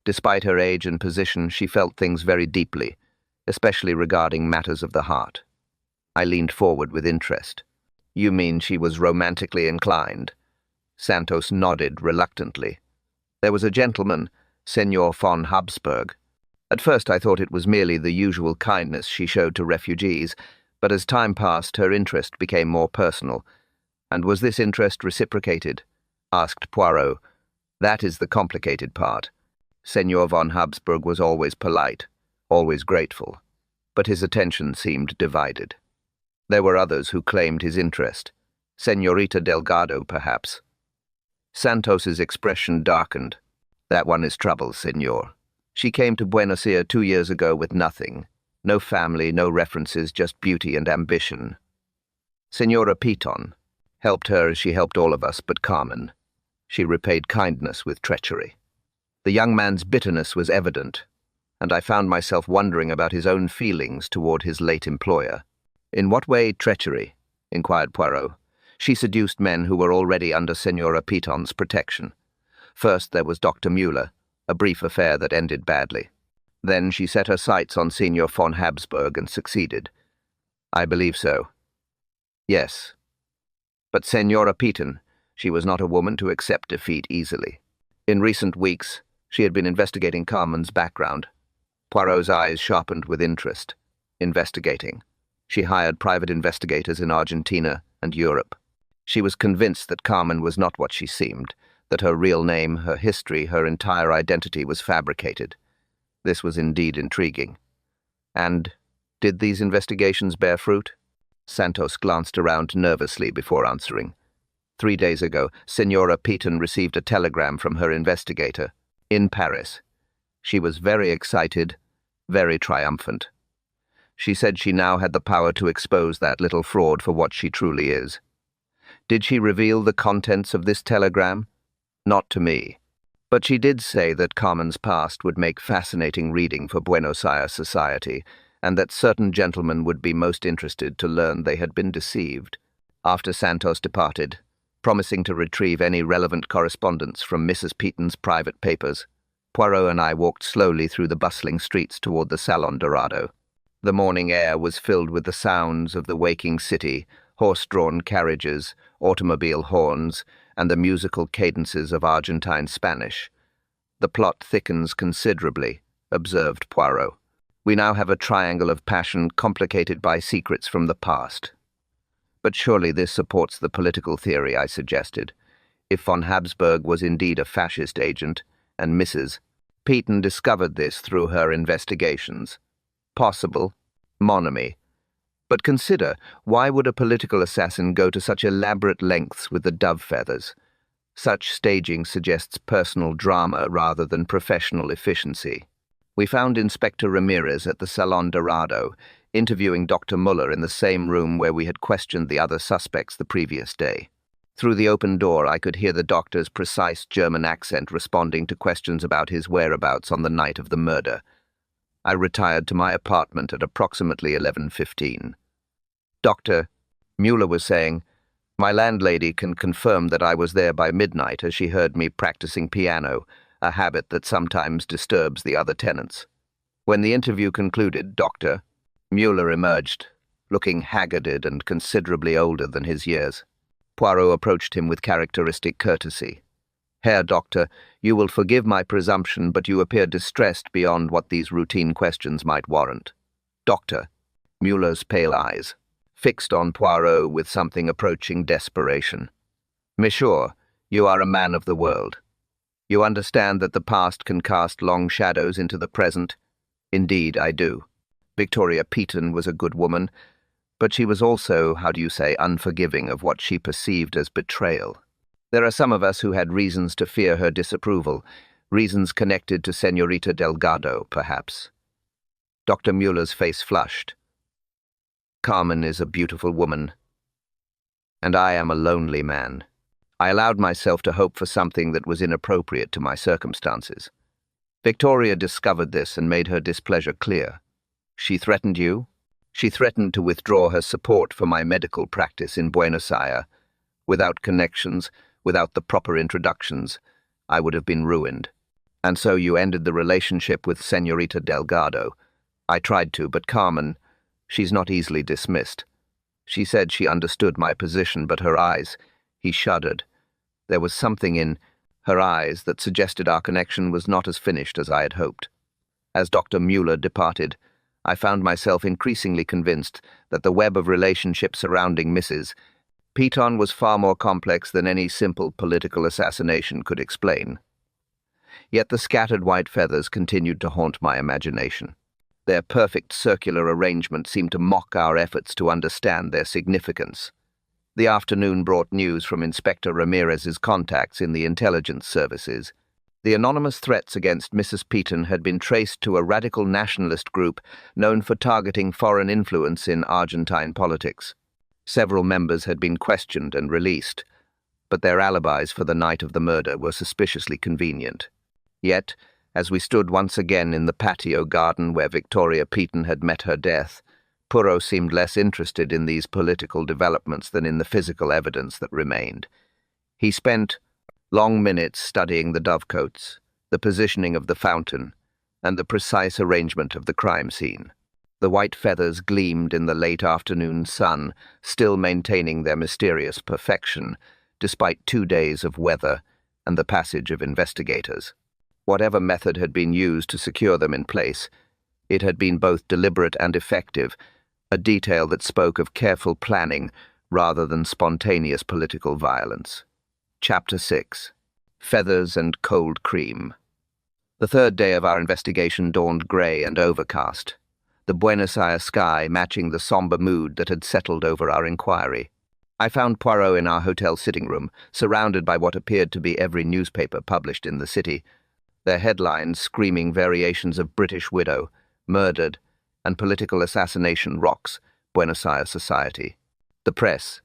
Despite her age and position, she felt things very deeply, especially regarding matters of the heart." I leaned forward with interest. "You mean she was romantically inclined?" Santos nodded reluctantly. "There was a gentleman, Senor von Habsburg. At first I thought it was merely the usual kindness she showed to refugees, but as time passed her interest became more personal." "And was this interest reciprocated?" asked Poirot. "That is the complicated part. Senor von Habsburg was always polite, always grateful, but his attention seemed divided. There were others who claimed his interest. Senorita Delgado, perhaps." Santos's expression darkened. "That one is trouble, senor. She came to Buenos Aires 2 years ago with nothing. No family, no references, just beauty and ambition. Senora Peaton helped her as she helped all of us but Carmen. She repaid kindness with treachery." The young man's bitterness was evident, and I found myself wondering about his own feelings toward his late employer. "In what way treachery?" inquired Poirot. "She seduced men who were already under Senora Peaton's protection. First there was Dr. Mueller, a brief affair that ended badly. Then she set her sights on Senor von Habsburg and succeeded." "I believe so." "Yes. But Senora Peaton, she was not a woman to accept defeat easily. In recent weeks, she had been investigating Carmen's background." Poirot's eyes sharpened with interest. "Investigating." She hired private investigators in Argentina and Europe. She was convinced that Carmen was not what she seemed, that her real name, her history, her entire identity was fabricated. This was indeed intriguing. "And did these investigations bear fruit?" Santos glanced around nervously before answering. 3 days ago, Senora Peaton received a telegram from her investigator in Paris. She was very excited, very triumphant. She said she now had the power to expose that little fraud for what she truly is. "Did she reveal the contents of this telegram?" "Not to me. But she did say that Carmen's past would make fascinating reading for Buenos Aires society, and that certain gentlemen would be most interested to learn they had been deceived." After Santos departed, promising to retrieve any relevant correspondence from Mrs. Peaton's private papers, Poirot and I walked slowly through the bustling streets toward the Salon Dorado. The morning air was filled with the sounds of the waking city, horse-drawn carriages, automobile horns, and the musical cadences of Argentine Spanish. "The plot thickens considerably," observed Poirot. "We now have a triangle of passion complicated by secrets from the past." "But surely this supports the political theory," I suggested. "If von Habsburg was indeed a fascist agent, and Mrs. Peyton discovered this through her investigations. Possible. Monamy. But consider, why would a political assassin go to such elaborate lengths with the dove feathers? Such staging suggests personal drama rather than professional efficiency." We found Inspector Ramirez at the Salon Dorado, interviewing Dr. Muller in the same room where we had questioned the other suspects the previous day. Through the open door, I could hear the doctor's precise German accent responding to questions about his whereabouts on the night of the murder. I retired to my apartment at approximately 11:15. "Doctor," Muller was saying, "my landlady can confirm that I was there by midnight as she heard me practicing piano, a habit that sometimes disturbs the other tenants." When the interview concluded, Doctor, Muller emerged, looking haggarded and considerably older than his years. Poirot approached him with characteristic courtesy. "Herr Doctor, you will forgive my presumption, but you appear distressed beyond what these routine questions might warrant." "Doctor," Muller's pale eyes fixed on Poirot with something approaching desperation. "Monsieur, you are a man of the world. You understand that the past can cast long shadows into the present?" "Indeed, I do. Victoria Peyton was a good woman, but she was also, unforgiving of what she perceived as betrayal. There are some of us who had reasons to fear her disapproval, reasons connected to Senorita Delgado, perhaps." Dr. Muller's face flushed. "Carmen is a beautiful woman, and I am a lonely man. I allowed myself to hope for something that was inappropriate to my circumstances. Victoria discovered this and made her displeasure clear." "She threatened you?" "She threatened to withdraw her support for my medical practice in Buenos Aires. Without connections, without the proper introductions, I would have been ruined." "And so you ended the relationship with Senorita Delgado?" "I tried to, but Carmen, she's not easily dismissed. She said she understood my position, but her eyes—" He shuddered. There was something in her eyes that suggested our connection was not as finished as I had hoped. As Dr. Muller departed, I found myself increasingly convinced that the web of relationships surrounding Mrs. Peyton was far more complex than any simple political assassination could explain. Yet the scattered white feathers continued to haunt my imagination. Their perfect circular arrangement seemed to mock our efforts to understand their significance. The afternoon brought news from Inspector Ramirez's contacts in the intelligence services. The anonymous threats against Mrs. Peyton had been traced to a radical nationalist group known for targeting foreign influence in Argentine politics. Several members had been questioned and released, but their alibis for the night of the murder were suspiciously convenient. Yet, as we stood once again in the patio garden where Victoria Peyton had met her death, Poirot seemed less interested in these political developments than in the physical evidence that remained. He spent long minutes studying the dovecotes, the positioning of the fountain, and the precise arrangement of the crime scene. The white feathers gleamed in the late afternoon sun, still maintaining their mysterious perfection, despite 2 days of weather and the passage of investigators. Whatever method had been used to secure them in place, it had been both deliberate and effective, a detail that spoke of careful planning rather than spontaneous political violence. Chapter 6. Feathers and Cold Cream. The third day of our investigation dawned grey and overcast, the Buenos Aires sky matching the somber mood that had settled over our inquiry. I found Poirot in our hotel sitting room, surrounded by what appeared to be every newspaper published in the city, their headlines screaming variations of British widow, murdered, and political assassination rocks Buenos Aires society. The press.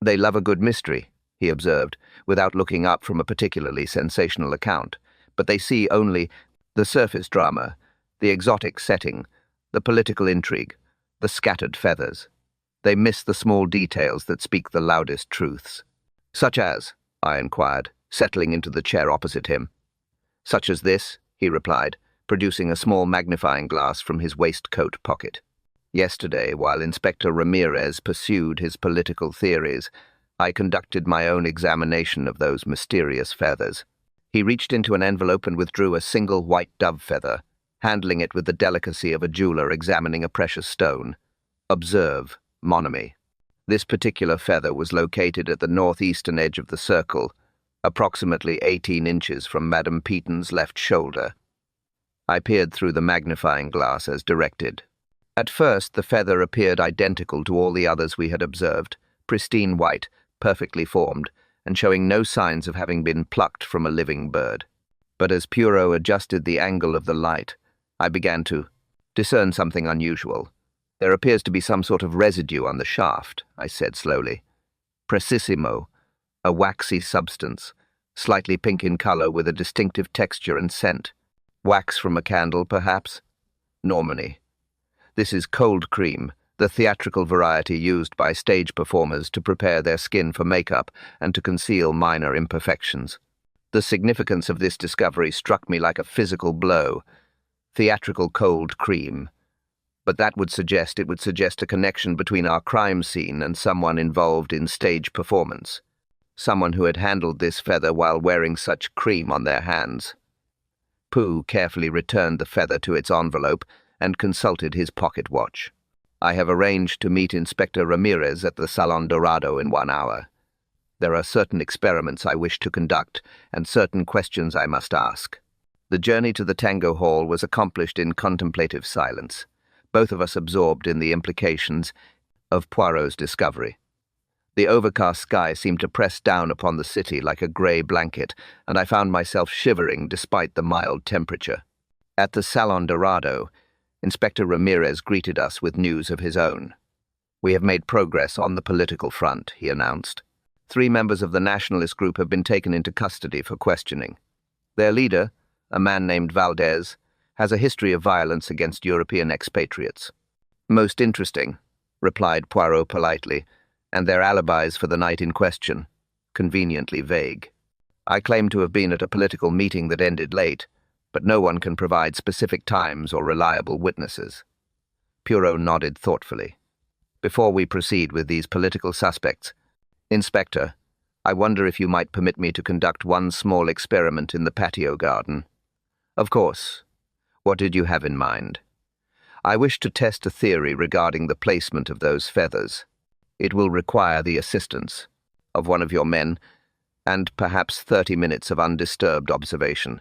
"They love a good mystery," he observed, without looking up from a particularly sensational account, "but they see only the surface drama, the exotic setting, the political intrigue, the scattered feathers. They miss the small details that speak the loudest truths." "Such as?" I inquired, settling into the chair opposite him. "Such as this," he replied, producing a small magnifying glass from his waistcoat pocket. "Yesterday, while Inspector Ramirez pursued his political theories, I conducted my own examination of those mysterious feathers. He reached into an envelope and withdrew a single white dove feather, handling it with the delicacy of a jeweler examining a precious stone. Observe, mon ami. This particular feather was located at the northeastern edge of the circle, approximately 18 inches from Madame Peaton's left shoulder. I peered through the magnifying glass as directed. At first, the feather appeared identical to all the others we had observed, pristine white, perfectly formed, and showing no signs of having been plucked from a living bird. But as Poirot adjusted the angle of the light, I began to discern something unusual. There appears to be some sort of residue on the shaft, I said slowly. Precisimo, a waxy substance, slightly pink in color with a distinctive texture and scent. Wax from a candle, perhaps? Normani. This is cold cream, the theatrical variety used by stage performers to prepare their skin for makeup and to conceal minor imperfections. The significance of this discovery struck me like a physical blow. Theatrical cold cream. But that would suggest a connection between our crime scene and someone involved in stage performance. Someone who had handled this feather while wearing such cream on their hands. Pooh carefully returned the feather to its envelope and consulted his pocket watch. I have arranged to meet Inspector Ramirez at the Salon Dorado in 1 hour. There are certain experiments I wish to conduct and certain questions I must ask. The journey to the Tango Hall was accomplished in contemplative silence, both of us absorbed in the implications of Poirot's discovery. The overcast sky seemed to press down upon the city like a grey blanket, and I found myself shivering despite the mild temperature. At the Salon Dorado, Inspector Ramirez greeted us with news of his own. "We have made progress on the political front," he announced. 3 members of the nationalist group have been taken into custody for questioning. Their leader, a man named Valdez, has a history of violence against European expatriates. "Most interesting," replied Poirot politely, "and their alibis for the night in question, conveniently vague. I claim to have been at a political meeting that ended late, but no one can provide specific times or reliable witnesses." Poirot nodded thoughtfully. "Before we proceed with these political suspects, Inspector, I wonder if you might permit me to conduct one small experiment in the patio garden." "Of course. What did you have in mind?" "I wish to test a theory regarding the placement of those feathers. It will require the assistance of one of your men, and perhaps 30 minutes of undisturbed observation."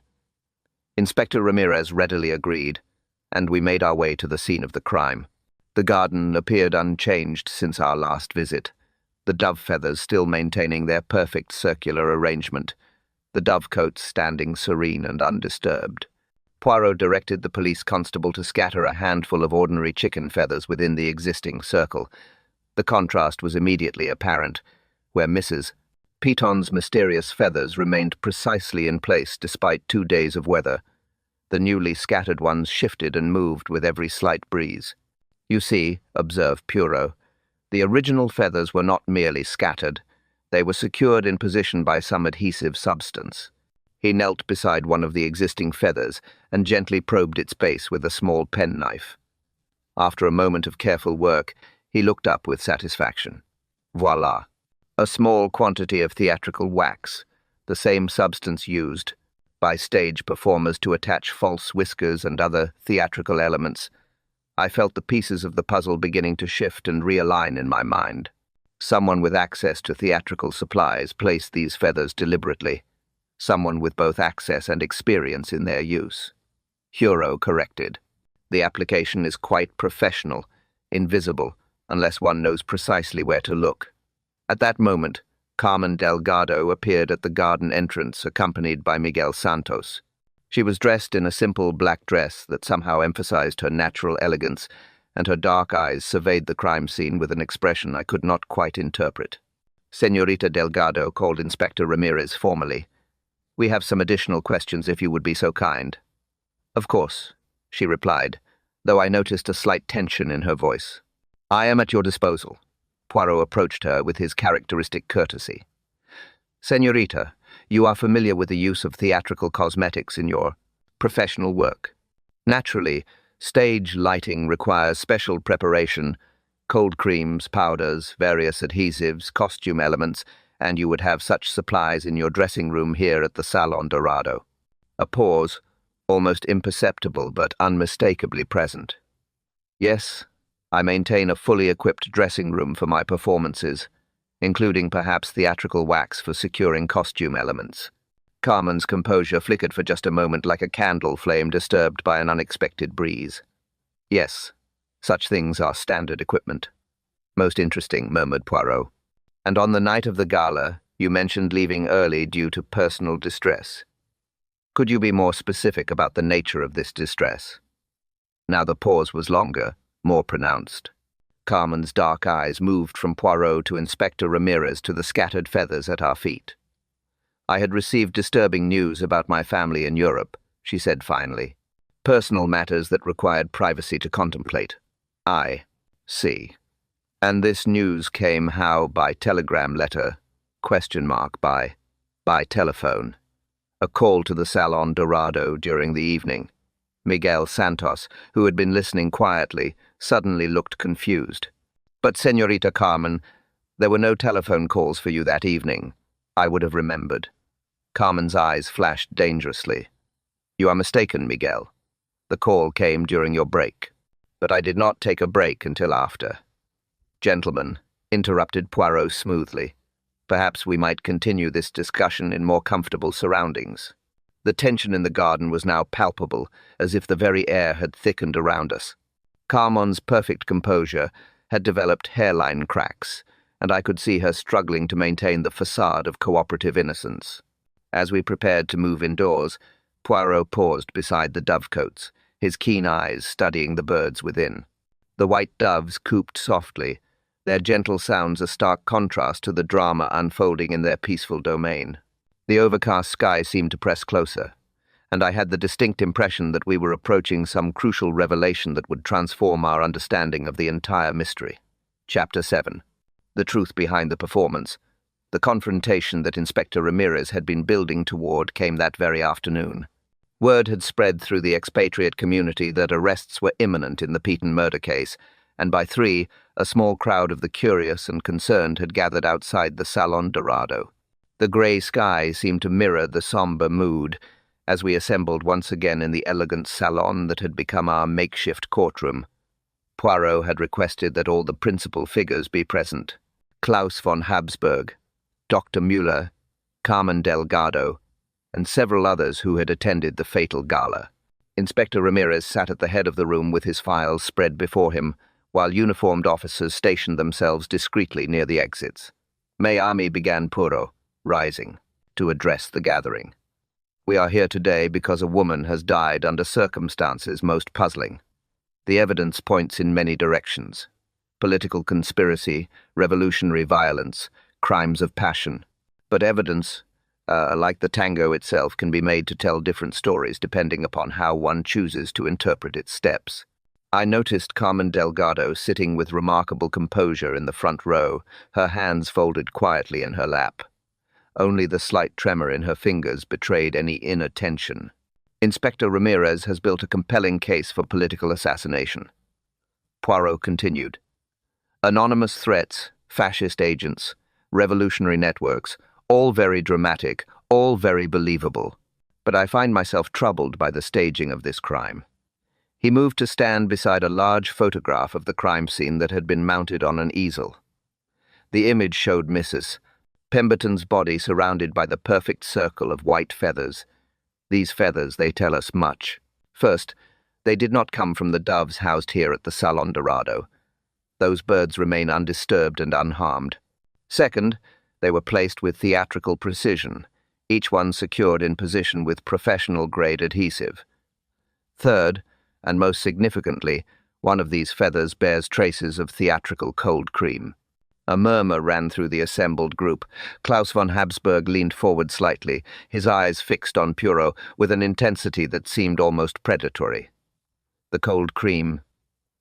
Inspector Ramirez readily agreed, and we made our way to the scene of the crime. The garden appeared unchanged since our last visit, the dove feathers still maintaining their perfect circular arrangement, the dovecotes standing serene and undisturbed. Poirot directed the police constable to scatter a handful of ordinary chicken feathers within the existing circle. The contrast was immediately apparent, where Mrs. Peaton's mysterious feathers remained precisely in place despite 2 days of weather. The newly scattered ones shifted and moved with every slight breeze. "You see," observed Poirot, "the original feathers were not merely scattered. They were secured in position by some adhesive substance." He knelt beside one of the existing feathers and gently probed its base with a small penknife. After a moment of careful work, he looked up with satisfaction. "Voila! A small quantity of theatrical wax, the same substance used by stage performers to attach false whiskers and other theatrical elements." I felt the pieces of the puzzle beginning to shift and realign in my mind. Someone with access to theatrical supplies placed these feathers deliberately. Someone with both access and experience in their use. Poirot corrected. "The application is quite professional, invisible, unless one knows precisely where to look." At that moment, Carmen Delgado appeared at the garden entrance, accompanied by Miguel Santos. She was dressed in a simple black dress that somehow emphasized her natural elegance, and her dark eyes surveyed the crime scene with an expression I could not quite interpret. "Señorita Delgado," called Inspector Ramirez formally. "We have some additional questions if you would be so kind." "Of course," she replied, though I noticed a slight tension in her voice. "I am at your disposal." Poirot approached her with his characteristic courtesy. "Señorita, you are familiar with the use of theatrical cosmetics in your professional work. Naturally, stage lighting requires special preparation, Cold creams, powders, various adhesives, costume elements, and you would have such supplies in your dressing room here at the Salon Dorado. A pause, almost imperceptible but unmistakably present. Yes, I maintain a fully equipped dressing room for my performances, including perhaps theatrical wax for securing costume elements. Carmen's composure flickered for just a moment like a candle flame disturbed by an unexpected breeze. Yes, such things are standard equipment. Most interesting, murmured Poirot. And on the night of the gala, you mentioned leaving early due to personal distress. Could you be more specific about the nature of this distress? Now the pause was longer, more pronounced. Carmen's dark eyes moved from Poirot to Inspector Ramirez to the scattered feathers at our feet. I had received disturbing news about my family in Europe, she said finally. Personal matters that required privacy to contemplate. I see. And this news came how? By telegram letter? ? By telephone. A call to the Salon Dorado during the evening. Miguel Santos, who had been listening quietly, suddenly looked confused. But, Señorita Carmen, there were no telephone calls for you that evening. I would have remembered. Carmen's eyes flashed dangerously. You are mistaken, Miguel. The call came during your break. But I did not take a break until after. Gentlemen, interrupted Poirot smoothly, perhaps we might continue this discussion in more comfortable surroundings. The tension in the garden was now palpable, as if the very air had thickened around us. Carmen's perfect composure had developed hairline cracks, and I could see her struggling to maintain the facade of cooperative innocence. As we prepared to move indoors, Poirot paused beside the dovecotes, his keen eyes studying the birds within. The white doves cooped softly, their gentle sounds a stark contrast to the drama unfolding in their peaceful domain. The overcast sky seemed to press closer, and I had the distinct impression that we were approaching some crucial revelation that would transform our understanding of the entire mystery. Chapter 7. The truth behind the performance. The confrontation that Inspector Ramirez had been building toward came that very afternoon. Word had spread through the expatriate community that arrests were imminent in the Peaton murder case, and by 3, a small crowd of the curious and concerned had gathered outside the Salon Dorado. The grey sky seemed to mirror the somber mood as we assembled once again in the elegant salon that had become our makeshift courtroom. Poirot had requested that all the principal figures be present. Klaus von Habsburg, Dr. Müller, Carmen Delgado, and several others who had attended the fatal gala. Inspector Ramirez sat at the head of the room with his files spread before him, while uniformed officers stationed themselves discreetly near the exits. May Ami, began Poirot, rising, to address the gathering. We are here today because a woman has died under circumstances most puzzling. The evidence points in many directions. Political conspiracy, revolutionary violence, crimes of passion. But evidence, like the tango itself, can be made to tell different stories depending upon how one chooses to interpret its steps. I noticed Carmen Delgado sitting with remarkable composure in the front row, her hands folded quietly in her lap. Only the slight tremor in her fingers betrayed any inner tension. Inspector Ramirez has built a compelling case for political assassination. Poirot continued. Anonymous threats, fascist agents, revolutionary networks, all very dramatic, all very believable. But I find myself troubled by the staging of this crime. He moved to stand beside a large photograph of the crime scene that had been mounted on an easel. The image showed Mrs. Pemberton's body surrounded by the perfect circle of white feathers. These feathers, they tell us much. First, they did not come from the doves housed here at the Salon Dorado. Those birds remain undisturbed and unharmed. Second, they were placed with theatrical precision, each one secured in position with professional-grade adhesive. Third, and most significantly, one of these feathers bears traces of theatrical cold cream. A murmur ran through the assembled group. Klaus von Habsburg leaned forward slightly, his eyes fixed on Poirot with an intensity that seemed almost predatory. The cold cream,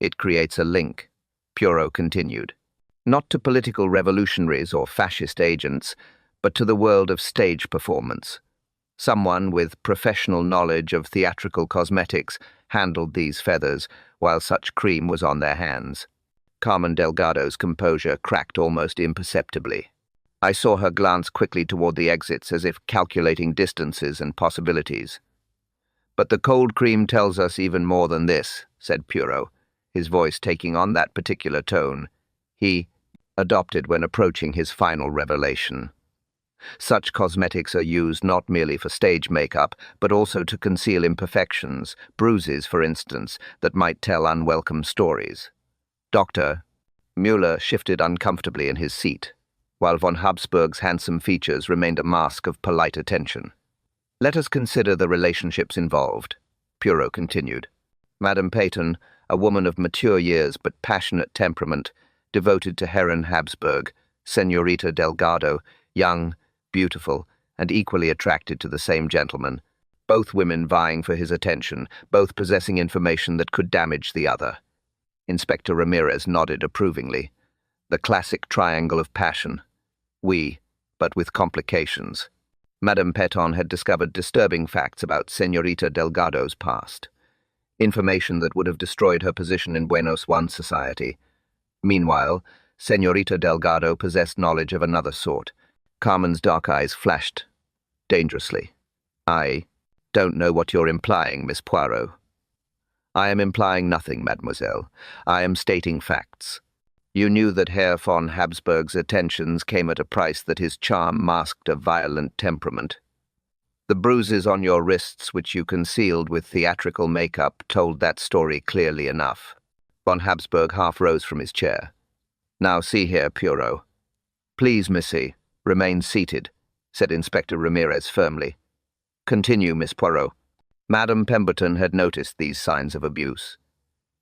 it creates a link, Poirot continued. Not to political revolutionaries or fascist agents, but to the world of stage performance. Someone with professional knowledge of theatrical cosmetics handled these feathers while such cream was on their hands. Carmen Delgado's composure cracked almost imperceptibly. I saw her glance quickly toward the exits as if calculating distances and possibilities. "But the cold cream tells us even more than this," said Poirot, his voice taking on that particular tone he adopted when approaching his final revelation. "Such cosmetics are used not merely for stage makeup, but also to conceal imperfections, bruises, for instance, that might tell unwelcome stories." Dr. Mueller shifted uncomfortably in his seat, while von Habsburg's handsome features remained a mask of polite attention. "Let us consider the relationships involved," Poirot continued. Madame Peyton, a woman of mature years but passionate temperament, devoted to Herren Habsburg; Senorita Delgado, young, beautiful, and equally attracted to the same gentleman, both women vying for his attention, both possessing information that could damage the other. Inspector Ramirez nodded approvingly. The classic triangle of passion. Oui, but with complications. Madame Peyton had discovered disturbing facts about Senorita Delgado's past. Information that would have destroyed her position in Buenos Aires society. Meanwhile, Senorita Delgado possessed knowledge of another sort. Carmen's dark eyes flashed dangerously. "I don't know what you're implying, Miss Poirot." "I am implying nothing, mademoiselle. I am stating facts. You knew that Herr von Habsburg's attentions came at a price, that his charm masked a violent temperament. The bruises on your wrists, which you concealed with theatrical makeup, told that story clearly enough." Von Habsburg half rose from his chair. "Now see here, Poirot." "Please, Missy, remain seated," said Inspector Ramirez firmly. "Continue, Miss Poirot." Madame Pemberton had noticed these signs of abuse.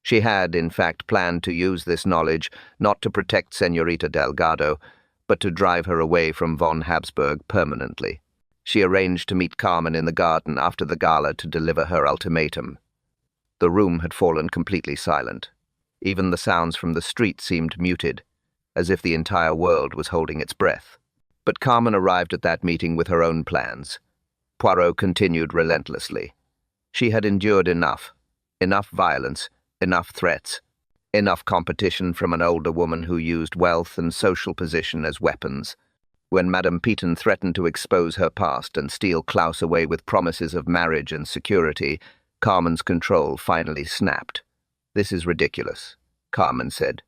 She had, in fact, planned to use this knowledge not to protect Senorita Delgado, but to drive her away from von Habsburg permanently. She arranged to meet Carmen in the garden after the gala to deliver her ultimatum. The room had fallen completely silent. Even the sounds from the street seemed muted, as if the entire world was holding its breath. But Carmen arrived at that meeting with her own plans. Poirot continued relentlessly. She had endured enough violence, enough threats, enough competition from an older woman who used wealth and social position as weapons. When Madame Peyton threatened to expose her past and steal Klaus away with promises of marriage and security, Carmen's control finally snapped. "This is ridiculous," Carmen said,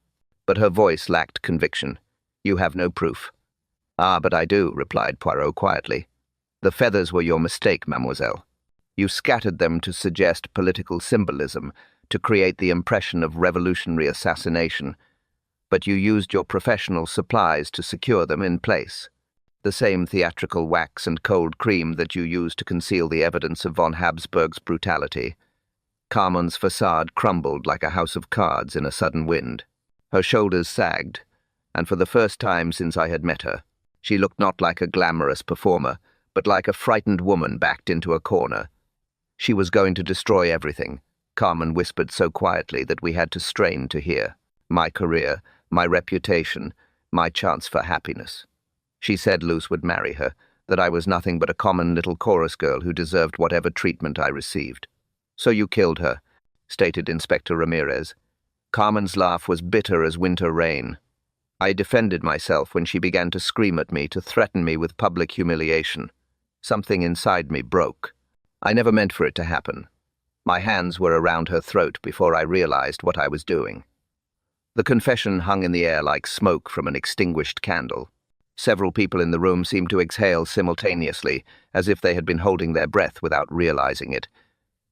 but her voice lacked conviction. "You have no proof." "Ah, but I do," replied Poirot quietly. "The feathers were your mistake, mademoiselle. You scattered them to suggest political symbolism, to create the impression of revolutionary assassination, but you used your professional supplies to secure them in place. The same theatrical wax and cold cream that you used to conceal the evidence of von Habsburg's brutality." Carmen's facade crumbled like a house of cards in a sudden wind. Her shoulders sagged, and for the first time since I had met her, she looked not like a glamorous performer, but like a frightened woman backed into a corner. She was going to destroy everything, Carmen whispered so quietly that we had to strain to hear. "My career, my reputation, my chance for happiness." She said Luz would marry her, that I was nothing but a common little chorus girl who deserved whatever treatment I received. "So you killed her," stated Inspector Ramirez. Carmen's laugh was bitter as winter rain. "I defended myself when she began to scream at me, to threaten me with public humiliation. Something inside me broke. I never meant for it to happen. My hands were around her throat before I realized what I was doing." The confession hung in the air like smoke from an extinguished candle. Several people in the room seemed to exhale simultaneously, as if they had been holding their breath without realizing it,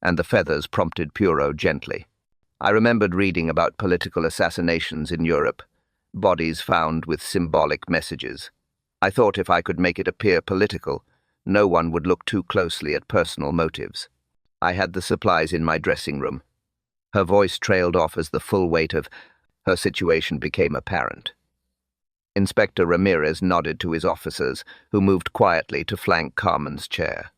and the feathers prompted Poirot gently. I remembered reading about political assassinations in Europe, bodies found with symbolic messages. I thought if I could make it appear political, no one would look too closely at personal motives. I had the supplies in my dressing room. Her voice trailed off as the full weight of her situation became apparent. Inspector Ramirez nodded to his officers, who moved quietly to flank Carmen's chair.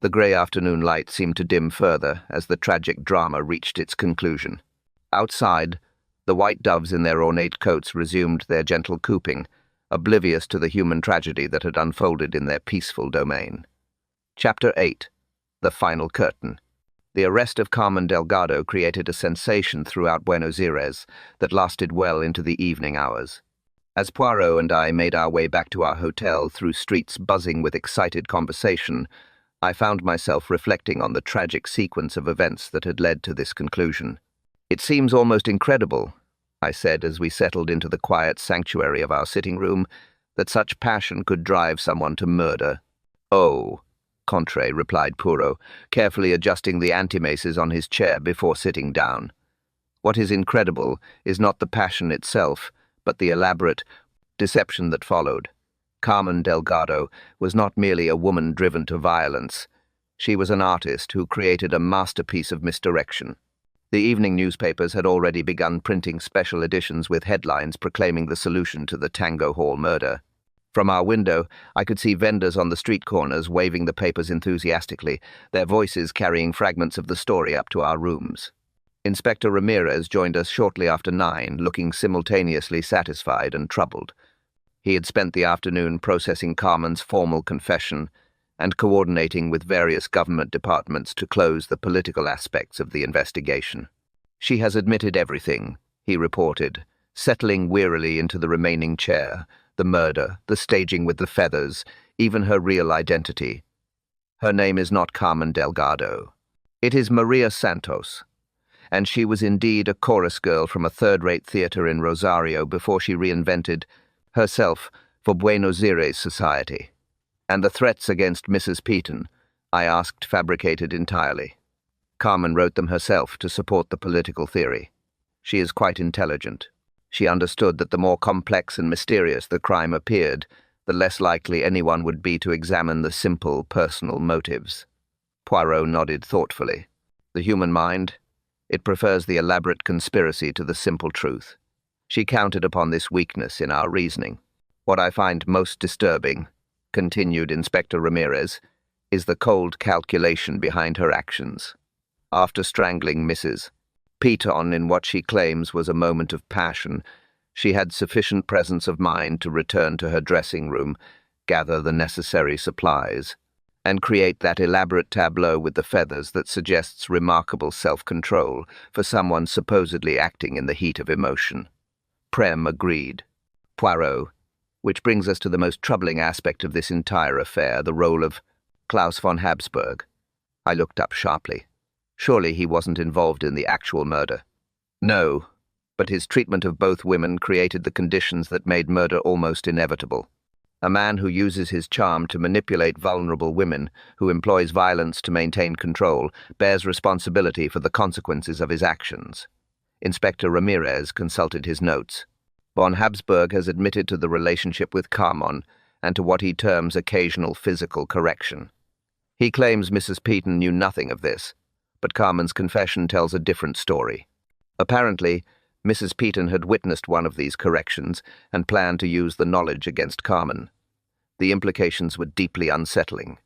The grey afternoon light seemed to dim further as the tragic drama reached its conclusion. Outside, the white doves in their ornate coats resumed their gentle cooing, oblivious to the human tragedy that had unfolded in their peaceful domain. Chapter 8. The Final Curtain. The arrest of Carmen Delgado created a sensation throughout Buenos Aires that lasted well into the evening hours. As Poirot and I made our way back to our hotel through streets buzzing with excited conversation, I found myself reflecting on the tragic sequence of events that had led to this conclusion. "It seems almost incredible," I said as we settled into the quiet sanctuary of our sitting room, "that such passion could drive someone to murder." "Oh," Contre replied Poirot, carefully adjusting the antimaces on his chair before sitting down. "What is incredible is not the passion itself, but the elaborate deception that followed. Carmen Delgado was not merely a woman driven to violence. She was an artist who created a masterpiece of misdirection. The evening newspapers had already begun printing special editions with headlines proclaiming the solution to the Tango Hall murder. From our window, I could see vendors on the street corners waving the papers enthusiastically, their voices carrying fragments of the story up to our rooms. Inspector Ramirez joined us shortly after 9, looking simultaneously satisfied and troubled. He had spent the afternoon processing Carmen's formal confession and coordinating with various government departments to close the political aspects of the investigation. "She has admitted everything," he reported, settling wearily into the remaining chair. "The murder, the staging with the feathers, even her real identity. Her name is not Carmen Delgado. It is Maria Santos. And she was indeed a chorus girl from a third-rate theater in Rosario before she reinvented herself for Buenos Aires society. And the threats against Mrs. Peaton, I asked, fabricated entirely. Carmen wrote them herself to support the political theory. She is quite intelligent. She understood that the more complex and mysterious the crime appeared, the less likely anyone would be to examine the simple, personal motives." Poirot nodded thoughtfully. "The human mind, it prefers the elaborate conspiracy to the simple truth. She counted upon this weakness in our reasoning. What I find most disturbing," continued Inspector Ramirez, "is the cold calculation behind her actions. After strangling Mrs. Peaton in what she claims was a moment of passion, she had sufficient presence of mind to return to her dressing room, gather the necessary supplies, and create that elaborate tableau with the feathers that suggests remarkable self-control for someone supposedly acting in the heat of emotion." Prem agreed. "Poirot, which brings us to the most troubling aspect of this entire affair, the role of Klaus von Habsburg." I looked up sharply. Surely he wasn't involved in the actual murder. "No, but his treatment of both women created the conditions that made murder almost inevitable. A man who uses his charm to manipulate vulnerable women, who employs violence to maintain control, bears responsibility for the consequences of his actions." Inspector Ramirez consulted his notes. "Von Habsburg has admitted to the relationship with Carmen and to what he terms occasional physical correction. He claims Mrs. Peaton knew nothing of this, but Carmen's confession tells a different story. Apparently, Mrs. Peaton had witnessed one of these corrections and planned to use the knowledge against Carmen. The implications were deeply unsettling.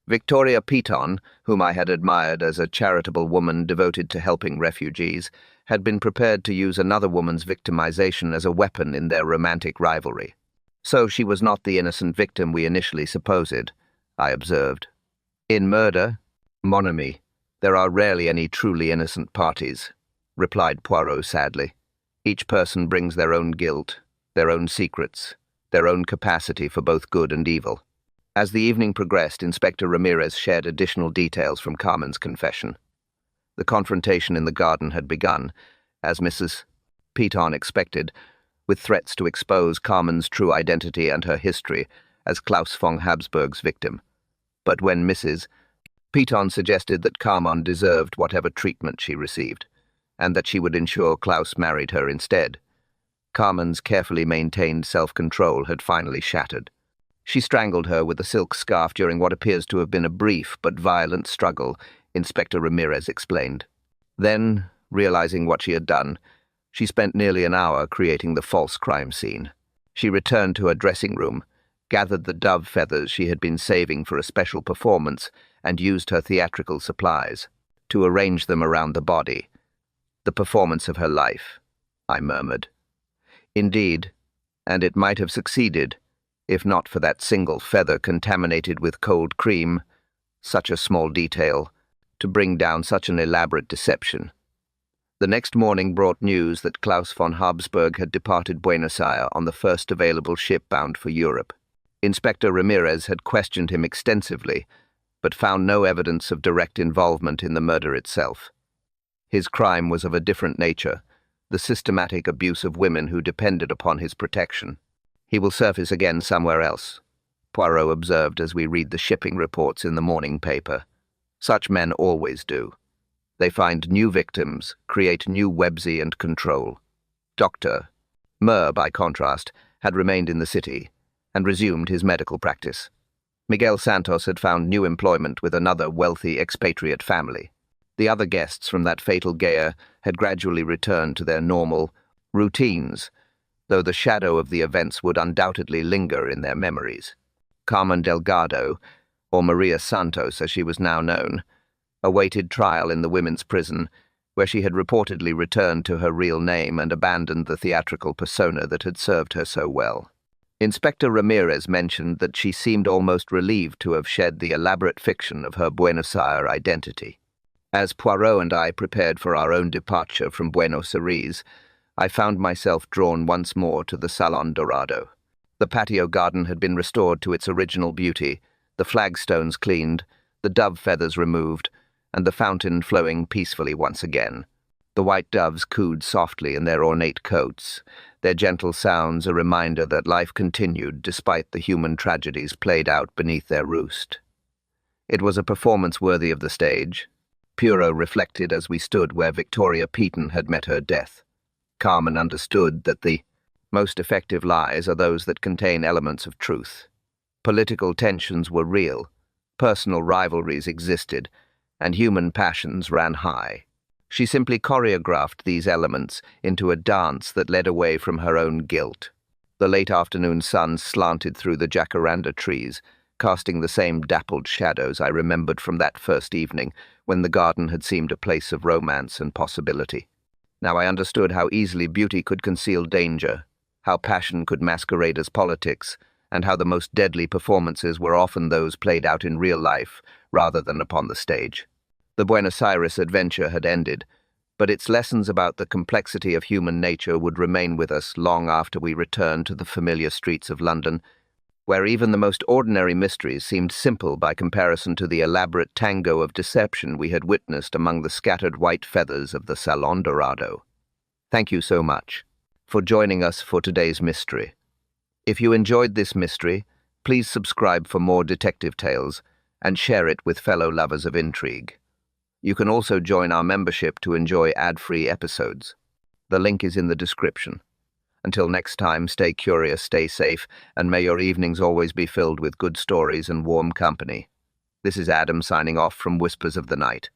Victoria Peaton, whom I had admired as a charitable woman devoted to helping refugees, had been prepared to use another woman's victimization as a weapon in their romantic rivalry. So she was not the innocent victim we initially supposed, I observed. "In murder, mon ami, there are rarely any truly innocent parties," replied Poirot sadly. "Each person brings their own guilt, their own secrets, their own capacity for both good and evil." As the evening progressed, Inspector Ramirez shared additional details from Carmen's confession. The confrontation in the garden had begun, as Mrs. Peaton expected, with threats to expose Carmen's true identity and her history as Klaus von Habsburg's victim. But when Mrs. Peaton suggested that Carmen deserved whatever treatment she received, and that she would ensure Klaus married her instead, Carmen's carefully maintained self-control had finally shattered. She strangled her with a silk scarf during what appears to have been a brief but violent struggle, Inspector Ramirez explained. Then, realizing what she had done, she spent nearly an hour creating the false crime scene. She returned to her dressing room, gathered the dove feathers she had been saving for a special performance, and used her theatrical supplies to arrange them around the body. "The performance of her life," I murmured. "Indeed, and it might have succeeded, if not for that single feather contaminated with cold cream. Such a small detail, to bring down such an elaborate deception. The next morning brought news that Klaus von Habsburg had departed Buenos Aires on the first available ship bound for Europe. Inspector Ramirez had questioned him extensively, but found no evidence of direct involvement in the murder itself. His crime was of a different nature, the systematic abuse of women who depended upon his protection. He will surface again somewhere else, Poirot observed as we read the shipping reports in the morning paper. Such men always do. They find new victims, create new websy and control. Dr. Murr, by contrast, had remained in the city and resumed his medical practice. Miguel Santos had found new employment with another wealthy expatriate family. The other guests from that fatal gala had gradually returned to their normal routines, though the shadow of the events would undoubtedly linger in their memories. Carmen Delgado, or Maria Santos as she was now known, awaited trial in the women's prison, where she had reportedly returned to her real name and abandoned the theatrical persona that had served her so well. Inspector Ramirez mentioned that she seemed almost relieved to have shed the elaborate fiction of her Buenos Aires identity. As Poirot and I prepared for our own departure from Buenos Aires, I found myself drawn once more to the Salon Dorado. The patio garden had been restored to its original beauty, the flagstones cleaned, the dove feathers removed, and the fountain flowing peacefully once again. The white doves cooed softly in their ornate coats, their gentle sounds a reminder that life continued despite the human tragedies played out beneath their roost. It was a performance worthy of the stage, Poirot reflected as we stood where Victoria Peaton had met her death. Carmen understood that the most effective lies are those that contain elements of truth. Political tensions were real, personal rivalries existed, and human passions ran high. She simply choreographed these elements into a dance that led away from her own guilt. The late afternoon sun slanted through the jacaranda trees, casting the same dappled shadows I remembered from that first evening when the garden had seemed a place of romance and possibility. Now I understood how easily beauty could conceal danger, how passion could masquerade as politics, and how the most deadly performances were often those played out in real life rather than upon the stage. The Buenos Aires adventure had ended, but its lessons about the complexity of human nature would remain with us long after we returned to the familiar streets of London, where even the most ordinary mysteries seemed simple by comparison to the elaborate tango of deception we had witnessed among the scattered white feathers of the Salon Dorado. Thank you so much for joining us for today's mystery. If you enjoyed this mystery, please subscribe for more detective tales and share it with fellow lovers of intrigue. You can also join our membership to enjoy ad-free episodes. The link is in the description. Until next time, stay curious, stay safe, and may your evenings always be filled with good stories and warm company. This is Adam signing off from Whispers of the Night.